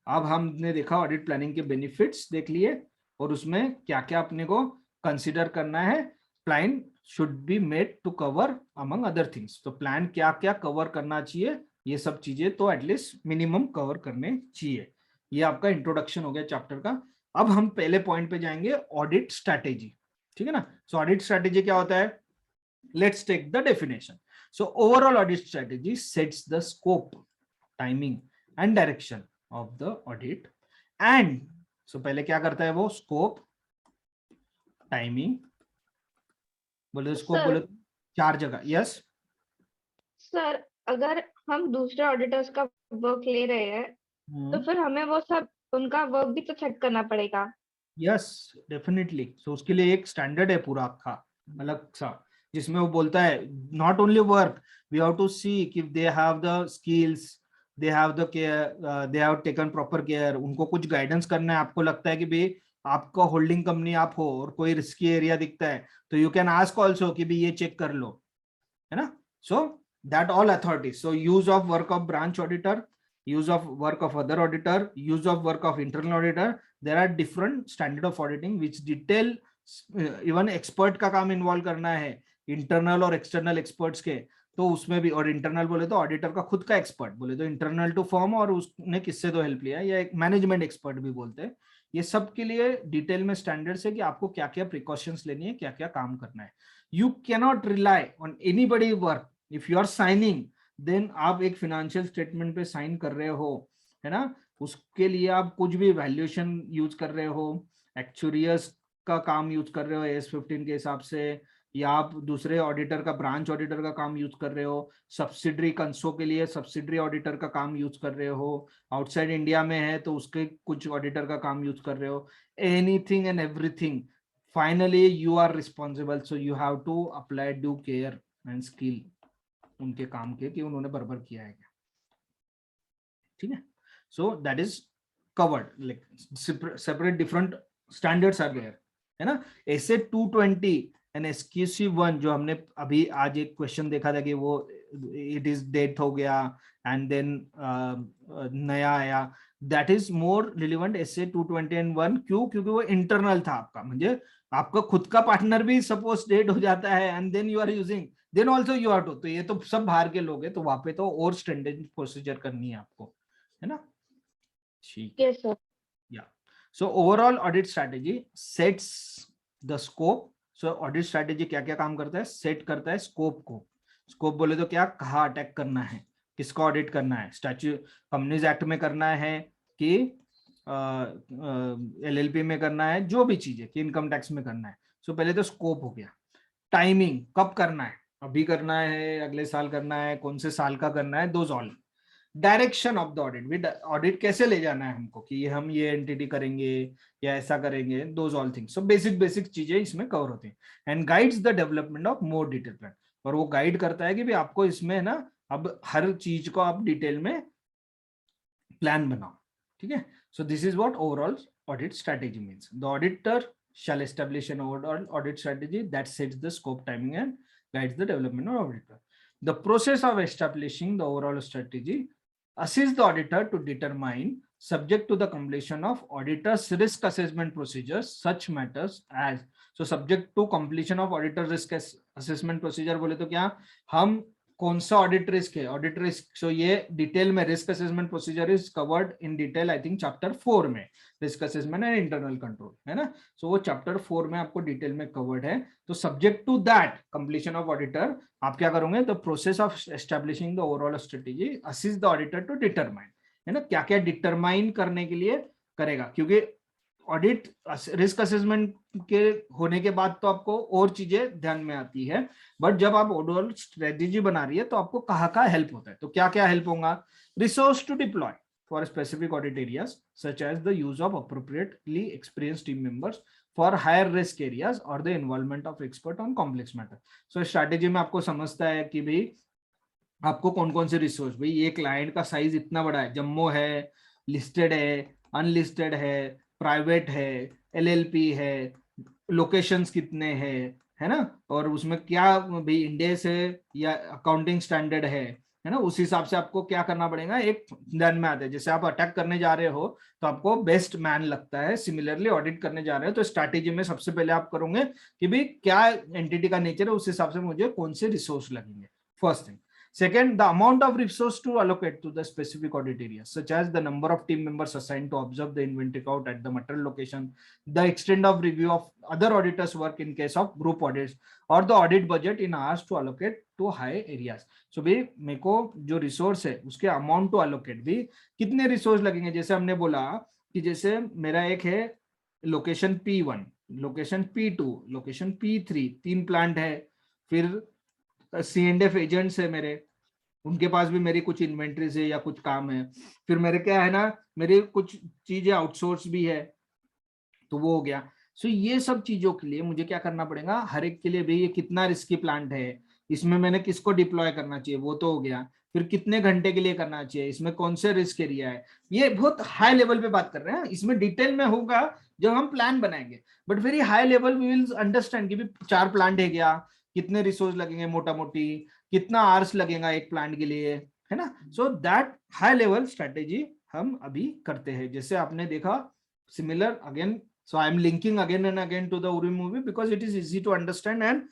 अब हमने देखा ऑडिट प्लानिंग के बेनिफिट्स देख लिए, और उसमें क्या क्या अपने को कंसिडर करना है plan should be made to cover among other things. तो प्लान क्या क्या कवर करना चाहिए, ये सब चीजें तो एटलीस्ट मिनिमम कवर करने चाहिए। ये आपका इंट्रोडक्शन हो गया चैप्टर का। अब हम पहले पॉइंट पे जाएंगे, ऑडिट स्ट्रैटेजी। ठीक है ना। सो ऑडिट स्ट्रैटेजी क्या होता है, let's take the definition. So overall audit strategy sets the scope, timing and direction of the audit and, so पहले क्या करता है वो, स्कोप, टाइमिंग, बोले स्कोप बोले सर चार जगह। यस सर अगर हम दूसरे ऑडिटर्स का वर्क ले रहे हैं तो फिर हमें वो सब उनका वर्क भी तो चेक करना पड़ेगा। Yes definitely. सो उसके लिए एक स्टैंडर्ड है पूरा अक्खा अलग सा, जिसमें वो बोलता है not only work, we have to see कि they have the skills, they have the care, they have taken proper care. उनको कुछ गाइडेंस करना है, आपको लगता है कि भाई आपका होल्डिंग कंपनी आप हो और कोई रिस्की एरिया दिखता है तो यू कैन आस्क ऑल्सो कि भाई ये चेक कर लो, है ना। So that all authorities, so use of work of branch auditor, use of work of other auditor, use of work of internal auditor, there are different standard of auditing which detail, even expert का काम involve करना है, internal और external experts के, तो उसमें भी, और इंटरनल बोले तो ऑडिटर का खुद का एक्सपर्ट, बोले तो इंटरनल टू फर्म और उसने किससे तो हेल्प लिया, या एक मैनेजमेंट एक्सपर्ट भी बोलते हैं। ये सब के लिए डिटेल में स्टैंडर्ड्स है कि आपको क्या क्या प्रिकॉशंस लेनी है, क्या क्या काम करना है। You cannot rely on anybody work, if you are signing then आप एक फिनेंशियल स्टेटमेंट पे साइन कर रहे हो, है ना, उसके लिए आप कुछ भी वैल्यूएशन यूज कर रहे हो, एक्चुरियस का काम यूज कर रहे हो AS15 के हिसाब से, या आप दूसरे ऑडिटर का, ब्रांच ऑडिटर का काम यूज कर रहे हो, सब्सिडरी कंसो के लिए सब्सिडरी ऑडिटर का काम यूज कर रहे हो, आउटसाइड इंडिया में है तो उसके कुछ ऑडिटर का काम यूज कर रहे हो, anything and everything, finally you are responsible, so you have to apply due care and skill उनके काम के, कि उन्होंने बराबर किया है क्या। ठीक है। So that is covered, like separate different standards are there, है ना। ऐसे 220 एंड SQC1 जो हमने अभी आज एक क्वेश्चन देखा था कि वो इट इज डेट हो गया एंड देन नया आया, that is more relevant SA 220 क्यों, क्योंकि वो इंटरनल था आपका, म्हणजे आपका खुद का पार्टनर भी सपोज डेट हो जाता है and then you are using, then also you are to, तो ये तो सब बाहर के लोग हैं, तो वहां पे तो और स्टैंडर्ड प्रोसीजर करनी है आपको, है ना। ठीक है। Yes sir. या so overall audit strategy sets the scope. So audit strategy क्या क्या काम करता है, सेट करता है स्कोप को। स्कोप बोले तो क्या, कहाँ अटैक करना है, किसका ऑडिट करना है, स्टैट्यूट कंपनीज एक्ट में करना है कि LLP में करना है, जो भी चीज है कि इनकम टैक्स में करना है। सो पहले तो स्कोप हो गया। टाइमिंग, कब करना है, अभी करना है, अगले साल करना है, कौन से साल का करना है, those all. Direction of the audit, audit कैसे ले जाना है हमको, कि हम ये एंटिटी करेंगे या ऐसा करेंगे, those all things. So basic basic चीजें इसमें कवर होती हैं। And guides the development of more detail plan, और वो गाइड करता है कि भी आपको इसमें ना अब हर चीज को आप डिटेल में प्लान बनाओ। ठीक है। So this is what overall audit strategy means. The auditor shall establish an overall audit strategy that sets the scope, timing and guides the development of auditor. The process of establishing the overall strategy assists the auditor to determine, subject to the completion of auditor's risk assessment procedures, such matters as, so subject to completion of auditor risk assessment procedure बोले तो क्या, हम कौन सा audit risk है, audit risk. सो ये detail में risk assessment procedure is covered in detail, I think chapter 4 में, risk assessment and internal control, है ना। सो वो चैप्टर 4 में आपको डिटेल में कवर्ड है। तो subject to that completion of auditor, आप क्या करोगे, the process of establishing the overall strategy assist the auditor to determine, है ना, क्या क्या डिटरमाइन करने के लिए करेगा, क्योंकि ऑडिट रिस्क असेसमेंट के होने के बाद तो आपको और चीजें ध्यान में आती है, बट जब आप ओवरऑल स्ट्रेटेजी बना रही है तो आपको कहाँ कहाँ हेल्प होता है, तो क्या क्या हेल्प होगा, resource to deploy for specific audit areas such as the use of appropriately experienced team members for higher risk areas और the involvement of expert on complex matter. So strategy में आपको समझता है कि भाई आपको कौन कौन से रिसोर्स, भाई ये क्लाइंट का साइज इतना बड़ा है, जम्मो है, लिस्टेड है, अनलिस्टेड है, प्राइवेट है, LLP है, लोकेशंस कितने हैं, है ना, और उसमें क्या भाई इंडिया से या अकाउंटिंग स्टैंडर्ड है, है ना, उस हिसाब से आपको क्या करना पड़ेगा, एक ध्यान में आता है। जैसे आप अटैक करने जा रहे हो तो आपको बेस्ट मैन लगता है, सिमिलरली ऑडिट करने जा रहे हो तो स्ट्रैटेजी में सबसे पहले आप करोगे कि भाई क्या एंटिटी का नेचर है, उस हिसाब से मुझे कौन से रिसोर्स लगेंगे, first thing. Second, the amount of resource to allocate to the specific audit areas, such as the number of team members assigned to observe the inventory count at the material location, the extent of review of other auditors' work in case of group audits, or the audit budget in hours to allocate to high areas. So भी मेरे को जो resource है उसके amount to allocate भी कितने resource लगेंगे। जैसे हमने बोला कि जैसे मेरा एक है location P1, location P2, location P3, 3 plant है, फिर C&F एजेंट्स है मेरे, उनके पास भी मेरी कुछ इन्वेंट्रीज है या कुछ काम है, फिर मेरे क्या है ना, मेरी कुछ चीजें आउटसोर्स भी है, तो वो हो गया। सो ये सब चीजों के लिए मुझे क्या करना पड़ेगा, हर एक के लिए भाई ये कितना रिस्की प्लांट है, इसमें मैंने किसको डिप्लॉय करना चाहिए, वो तो हो गया, फिर कितने घंटे के लिए करना चाहिए, इसमें कौन से रिस्क एरिया है। ये बहुत हाई लेवल पे बात कर रहे हैं, इसमें डिटेल में होगा जब हम प्लान बनाएंगे, but very high level we will understand कि भी 4 प्लांट है गया, कितने रिसोर्स लगेंगे मोटा मोटी, कितना आवर्स लगेगा एक प्लांट के लिए, है ना। So that high level strategy हम अभी करते हैं। जैसे आपने देखा similar again, so I am linking again and again to the Uri movie because it is easy to understand and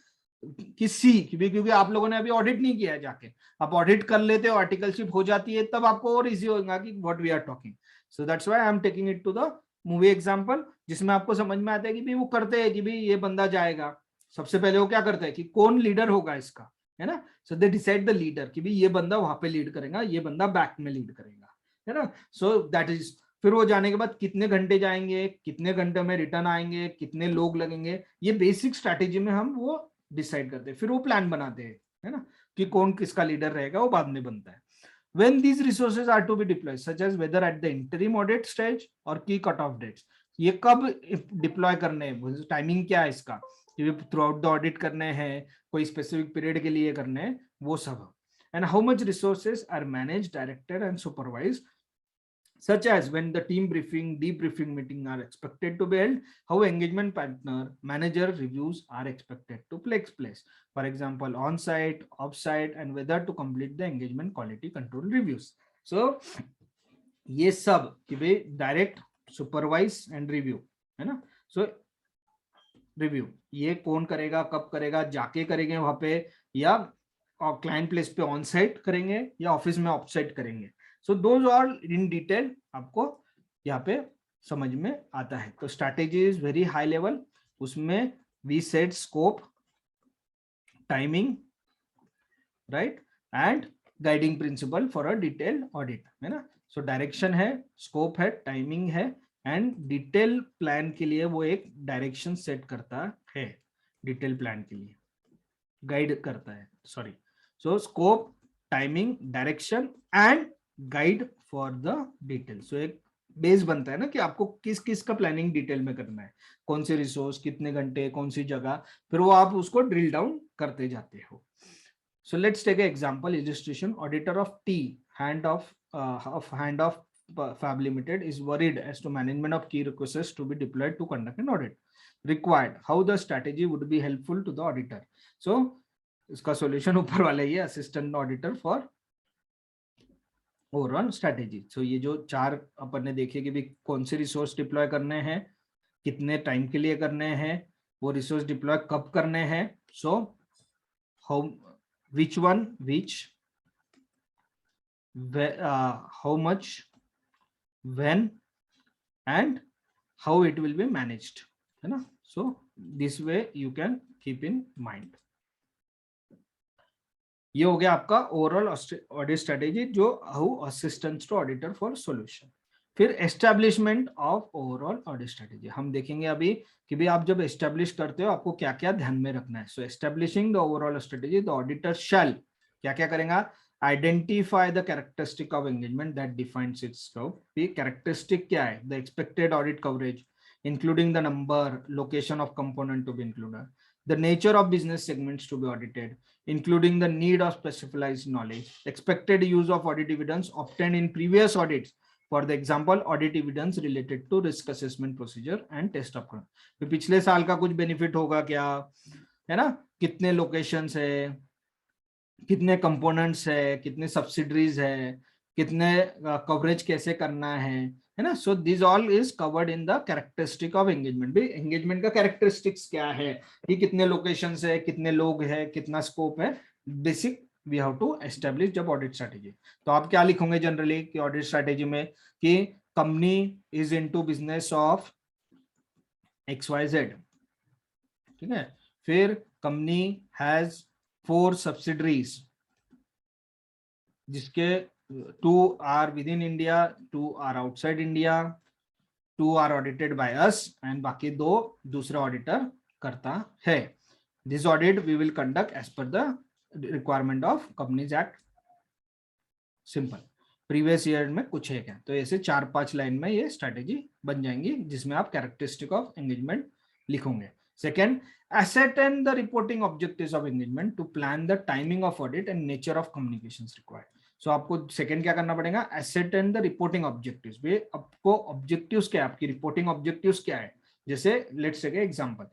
क्योंकि आप लोगों ने अभी ऑडिट नहीं किया है, जाके आप ऑडिट कर लेते हो, आर्टिकलशिप हो जाती है, तब आपको और इजी होगा कि what we are talking. So that's why I am taking it to the movie example, जिसमें आपको समझ में आता है कि भाई वो करते हैं कि भाई ये बंदा जाएगा, सबसे पहले वो क्या करते हैं कि कौन लीडर होगा इसका, है ना। सो दे डिसाइड द लीडर कि भाई ये बंदा वहां पे लीड करेगा, ये बंदा बैक में लीड करेगा, है ना। सो दैट इज, फिर वो जाने के बाद कितने घंटे जाएंगे, कितने घंटे में रिटर्न आएंगे, कितने लोग लगेंगे, ये बेसिक स्ट्रैटेजी में हम वो डिसाइड करते हैं, फिर वो प्लान बनाते हैं, है ना, कि कौन किसका लीडर रहेगा, वो बाद में बनता है। When these resources are to be deployed, such as whether at the interim audit stage or key cutoff dates, ये कब डिप्लॉय करने हैं, टाइमिंग क्या है इसका, थ्रू आउट द ऑडिट करने हैं, कोई स्पेसिफिक पीरियड के लिए करने हैं, वो सब। And how much resources are manage, directed and supervise, such as when the team briefing, debriefing meeting are expected to be held, how engagement partner manager reviews are expected to take place, for example on site, off site, and whether to complete the engagement quality control reviews. So ये सब कि भाई direct, supervise and review, है ना। सो review ये कौन करेगा, कब करेगा, जाके करेंगे वहां पे, या क्लाइंट प्लेस पे ऑन साइट करेंगे, या ऑफिस में ऑफ साइट करेंगे। So those all in detail आपको यहाँ पे समझ में आता है। तो strategy is very high level, उसमें we set scope, timing, right, and guiding principle for a detailed audit, है ना। सो डायरेक्शन है, स्कोप है, टाइमिंग है, एंड डिटेल प्लान के लिए वो एक डायरेक्शन सेट करता है, डिटेल प्लान के लिए गाइड करता है, sorry. So scope, timing, direction and guide for the detail. सो एक बेस बनता है ना कि आपको किस किस का प्लानिंग डिटेल में करना है, कौन से रिसोर्स, कितने घंटे, कौन सी जगह, फिर वो आप उसको ड्रिल डाउन करते जाते हो। So let's take an example illustration. Auditor of T hand of Fab Limited is worried as to management of key requests to be deployed to conduct an audit required. How the strategy would be helpful to the auditor? So इसका solution ऊपर वाला ही है, assistant auditor for overall strategy. So ये जो 4 अपन ने देखे कि भी कौन से रिसोर्स डिप्लॉय करने हैं, कितने टाइम के लिए करने हैं, वो रिसोर्स डिप्लॉय कब करने हैं, so which one, which, how much, when, and how it will be managed, है ना। So this way you can keep in mind. ये हो गया आपका ओवरऑल ऑडिट स्ट्रेटेजी, जो how assistance to auditor for solution. फिर establishment of overall audit strategy हम देखेंगे अभी कि भाई आप जब एस्टेब्लिश करते हो आपको क्या क्या ध्यान में रखना है। So establishing the overall strategy, the auditor shall क्या क्या करेगा, identify the characteristic of engagement that defines its scope. ये कैरेक्टरिस्टिक क्या है, the expected audit coverage including the number, location of component to be included, the nature of business segments to be audited, including the need of specialized knowledge, expected use of audit evidence obtained in previous audits, for the example audit evidence related to risk assessment procedure and test of conduct। पिछले साल का कुछ benefit होगा क्या, है ना, कितने locations है, कितने कंपोनेंट्स है, कितने सब्सिडरीज है, कितने कवरेज कैसे करना है ना. So this all is covered in the characteristic of engagement. भी एंगेजमेंट का कैरेक्टरिस्टिक्स क्या है, कि कितने लोकेशंस है, कितने लोग है, कितना स्कोप है, basic we have to establish जब ऑडिट स्ट्रेटेजी. तो आप क्या लिखोगे जनरली कि ऑडिट स्ट्रेटेजी में, कि company is into business of XYZ. ठीक है. फिर कंपनी हैज 4 सब्सिडरीज, जिसके 2 are within India, 2 are outside India, 2 are audited by us and बाकी 2 दूसरा ऑडिटर करता है. This audit we will conduct as per the requirement of companies act. Simple. Previous year में कुछ है क्या, तो ऐसे 4-5 लाइन में ये स्ट्रेटेजी बन जाएंगी, जिसमें आप कैरेक्टरिस्टिक ऑफ एंगेजमेंट लिखोगे. Second, ascertain the reporting objectives of engagement to plan the timing of audit and nature of communications required. So आपको सेकंड क्या करना पड़ेगा, ascertain the reporting objectives. भाई आपको ऑब्जेक्टिव्स क्या है, आपकी रिपोर्टिंग ऑब्जेक्टिव्स क्या है. जैसे let's take example,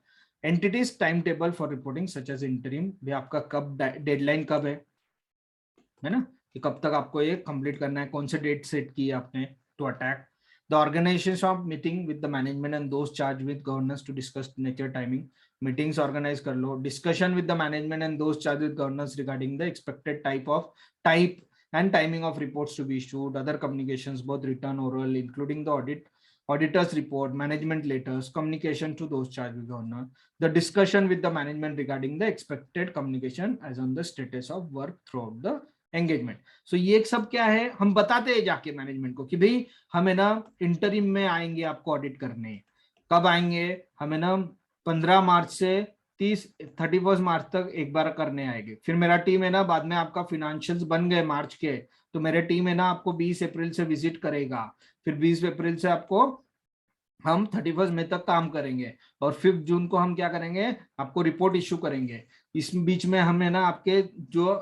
entities time table for reporting such as interim. भाई आपका कब डेडलाइन कब है ना, कि कब तक आपको ये कंप्लीट करना है, कौन से डेट सेट की है आपने to attack. The organization of meeting with the management and those charged with governance to discuss nature timing. Meetings organize कर लो. Discussion with the management and those charged with governance regarding the expected type and timing of reports to be issued. Other communications, both written, oral, including the auditor's report, management letters, communication to those charged with governance. The discussion with the management regarding the expected communication as on the status of work throughout the engagement. So ये सब क्या है, हम बताते हैं जाके management को कि भाई हमें ना इंटरिम में आएंगे आपको ऑडिट करने. कब आएंगे, हमें ना 15 मार्च से 31 मार्च तक एक बार करने आएंगे. फिर मेरा टीम है ना, बाद में आपका फिनेंशियल्स बन गए मार्च के, तो मेरे टीम है ना आपको 20 अप्रैल से विजिट करेगा. फिर 20 अप्रैल से आपको हम 31 मई तक काम करेंगे, और 5 जून को हम क्या करेंगे, आपको रिपोर्ट इश्यू करेंगे. इस बीच में हमें ना आपके जो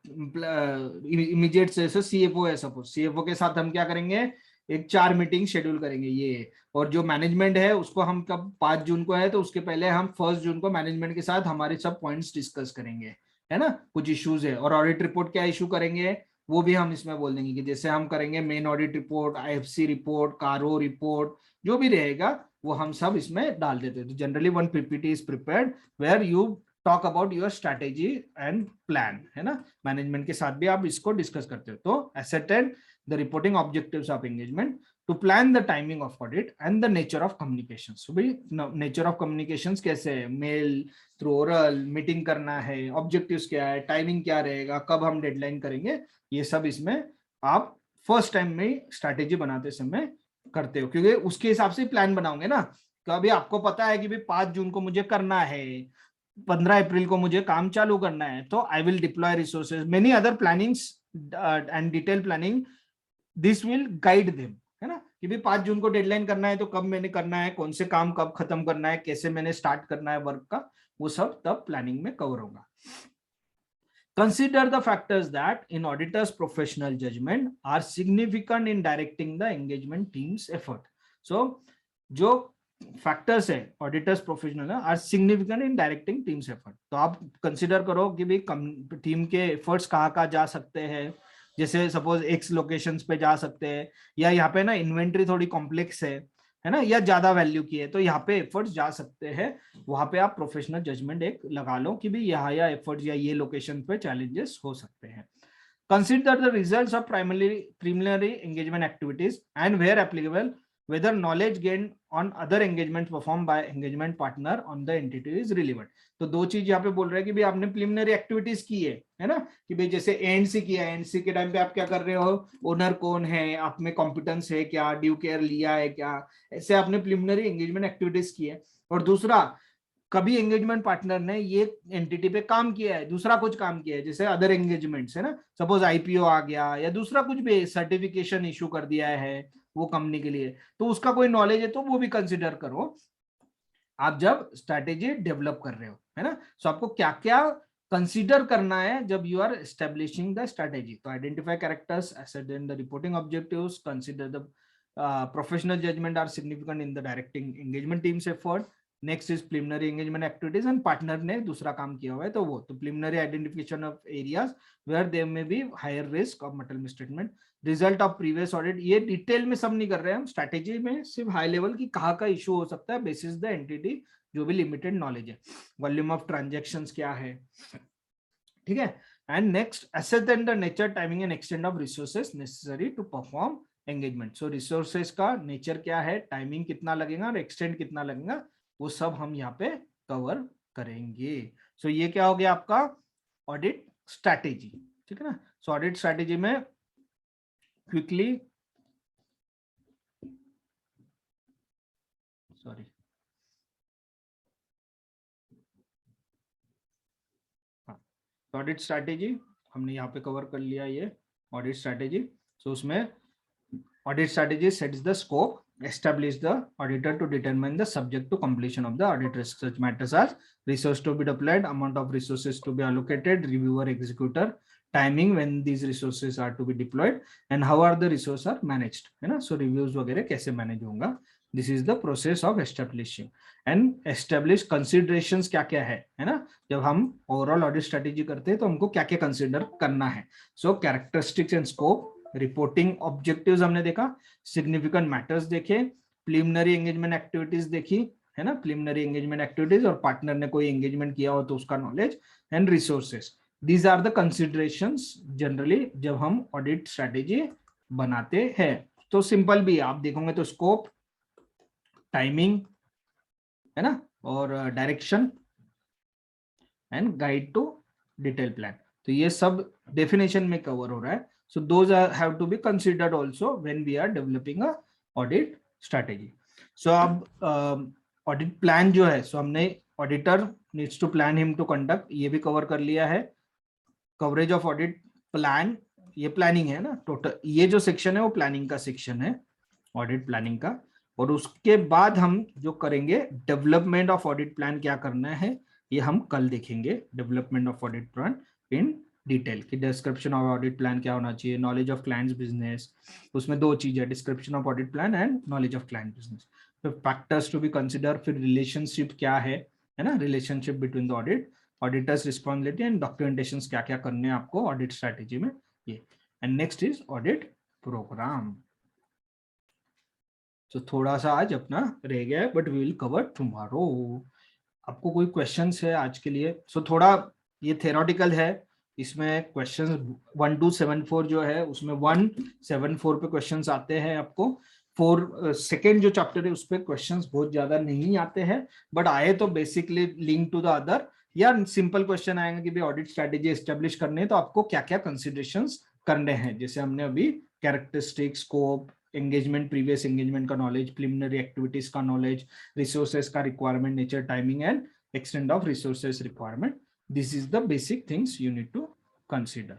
इमीडिएट से CFO है, सपोज CFO के साथ हम क्या करेंगे, एक 4 मीटिंग शेड्यूल करेंगे ये. और जो मैनेजमेंट है उसको हम कब 5 जून को है, तो उसके पहले हम 1 जून को मैनेजमेंट के साथ हमारे सब पॉइंट्स डिस्कस करेंगे, है ना. कुछ इश्यूज है, और ऑडिट रिपोर्ट क्या इशू करेंगे वो भी हम इसमें बोल देंगे, कि जैसे हम करेंगे main audit report, IFC report, कारो रिपोर्ट, जो भी रहेगा वो हम सब इसमें डाल देते हैं. तो generally 1 PPT is prepared where you talk about your strategy and plan, है ना. मैनेजमेंट के साथ भी आप इसको डिस्कस करते हो. तो ascertain the reporting objectives of engagement to plan the timing of audit and the nature of communications. So भाई nature of communications कैसे है, मेल, थ्रू ओरल, मीटिंग करना है, ऑब्जेक्टिव्स क्या है, टाइमिंग क्या रहेगा, कब हम डेडलाइन करेंगे, ये सब इसमें आप फर्स्ट टाइम में स्ट्रैटेजी बनाते समय करते हो, क्योंकि उसके हिसाब से प्लान बनाओगे ना. तो अभी आपको पता है कि भाई 5 जून को मुझे करना है, 15 अप्रैल को मुझे काम चालू करना है, तो I will deploy resources, many other plannings and detail planning, this will guide them, है ना. कि भाई 5 जून को डेडलाइन करना है, तो कब मैंने करना है, कौन से काम कब खत्म करना है, कैसे मैंने स्टार्ट करना है वर्क का, वो सब तब प्लानिंग में कवर होगा. Consider the factors that, in auditor's professional judgment, are significant in directing the engagement team's effort. So, जो फैक्टर्स है auditors professional are significant in directing teams effort. तो आप कंसीडर करो कि भाई टीम के एफर्ट्स कहाँ जा सकते हैं. जैसे सपोज X लोकेशंस पे जा सकते हैं, या यहाँ पे ना इन्वेंट्री थोड़ी कॉम्प्लेक्स है ना, या ज्यादा वैल्यू की है, तो यहाँ पे एफर्ट्स जा सकते हैं. वहां पे आप प्रोफेशनल जजमेंट एक लगा लो कि भाई यहाँ या एफर्ट्स या ये लोकेशन पे चैलेंजेस हो सकते हैं. Consider the results of preliminary engagement activities and where applicable, whether knowledge gained on other engagements performed by engagement partner on the entity is relevant. तो 2 चीज यहाँ पे बोल रहे हैं कि भाई आपने प्रिलिमिनरी एक्टिविटीज की है ना, कि भाई जैसे एएनसी किया, एएनसी के टाइम पे आप क्या कर रहे हो, ओनर कौन है, आप में कॉम्पिटेंस है क्या, ड्यू केयर लिया है क्या, ऐसे आपने प्रिलिमिनरी एंगेजमेंट एक्टिविटीज की है. और दूसरा, कभी एंगेजमेंट पार्टनर ने ये एंटिटी पे काम किया है, दूसरा कुछ काम किया है, जैसे अदर एंगेजमेंट्स है ना, सपोज IPO आ गया या दूसरा कुछ भी सर्टिफिकेशन इशू कर दिया है वो कंपनी के लिए, तो उसका कोई नॉलेज है तो वो भी कंसिडर करो आप जब स्ट्रैटेजी डेवलप कर रहे हो, है ना. सो आपको क्या क्या कंसीडर करना है जब you are establishing the strategy. तो identify characters, ascertain the reporting objectives, consider the professional judgment are significant in the directing engagement team's effort, next is preliminary engagement activities and partner ने दूसरा काम किया हुआ है तो वो, तो preliminary identification of areas where there may be higher risk of material misstatement, result of previous audit, ये डिटेल में सब नहीं कर रहे हैं हम, स्ट्रैटेजी में सिर्फ हाई लेवल की कहाँ का इशू हो सकता है बेसिस द एंटिटी जो भी लिमिटेड नॉलेज है, वॉल्यूम ऑफ ट्रांजैक्शंस क्या है, ठीक है। And next assess the nature timing and extent of resources necessary to perform engagement, so resources का नेचर क्या है, टाइमिंग कितना लगेगा और एक्सटेंड कितना लगेगा, वो सब हम यहाँ पे कवर करेंगे। सो ये क्या हो गया आपका ऑडिट स्ट्रैटेजी, ठीक है ना। सो ऑडिट स्ट्रैटेजी में क्विकली, सॉरी ऑडिट स्ट्रैटेजी हमने यहाँ पे कवर कर लिया ये ऑडिट स्ट्रैटेजी। सो उसमें audit strategy sets the scope, establish the auditor to determine the subject to completion of the audit risk. Such matters as resource to be deployed, amount of resources to be allocated, reviewer, executor, timing when these resources are to be deployed, and how are the resources are managed, है ना। So reviews वगैरह कैसे manage होगा, this is the process of establishing and establish considerations क्या क्या है ना। जब हम overall audit strategy करते हैं तो हमको क्या क्या consider करना है। So characteristics and scope, reporting objectives हमने देखा, सिग्निफिकेंट मैटर्स देखे, प्रिलिमिनरी एंगेजमेंट एक्टिविटीज देखी, है ना, प्रिलिमिनरी एंगेजमेंट एक्टिविटीज और पार्टनर ने कोई एंगेजमेंट किया हो तो उसका knowledge, and resources. These are the considerations generally जब हम ऑडिट स्ट्रेटेजी बनाते हैं। तो सिंपल भी आप देखोगे तो स्कोप, टाइमिंग, है ना, और direction and guide to detail plan, तो ये सब डेफिनेशन में कवर हो रहा है। So those have to be considered also when we are developing a audit strategy. So अब audit plan जो है, so हमने auditor needs to plan him to conduct, ये भी cover कर लिया है। coverage of audit plan, ये planning है ना टोटल, ये जो section है वो planning का section है, audit planning का। और उसके बाद हम जो करेंगे development of audit plan क्या करना है ये हम कल देखेंगे। development of audit plan in detail की डिस्क्रिप्शन ऑफ ऑडिट प्लान क्या होना चाहिए, नॉलेज ऑफ क्लाइंट्स बिजनेस, उसमें दो चीजें, description of audit plan and knowledge of client business. फिर फैक्टर्स टू बी कंसिडर, फिर रिलेशनशिप क्या है ना, relationship between the audit, auditors responsibility and documentation क्या क्या करने हैं आपको ऑडिट स्ट्रैटेजी में ये। And next is audit program. तो थोड़ा सा आज अपना रह गया है but we will cover tomorrow. आपको कोई क्वेश्चंस है आज के लिए? सो थोड़ा ये थेरोटिकल है, इसमें क्वेश्चंस 1 to 74 जो है उसमें 174 पे क्वेश्चंस आते हैं आपको। 4 सेकेंड जो चैप्टर है उस पे क्वेश्चंस बहुत ज्यादा नहीं आते हैं, बट आए तो basically link to the other, या सिंपल क्वेश्चन आएंगे कि भाई ऑडिट स्ट्रैटेजी एस्टेब्लिश करने है तो आपको क्या क्या कंसिडरेशंस करने हैं, जैसे हमने अभी characteristics, scope, engagement, previous engagement का नॉलेज, प्रिलिमिनरी एक्टिविटीज का नॉलेज, रिसोर्सेज का requirement, nature, timing and extent of resources requirement. This is the basic things you need to consider.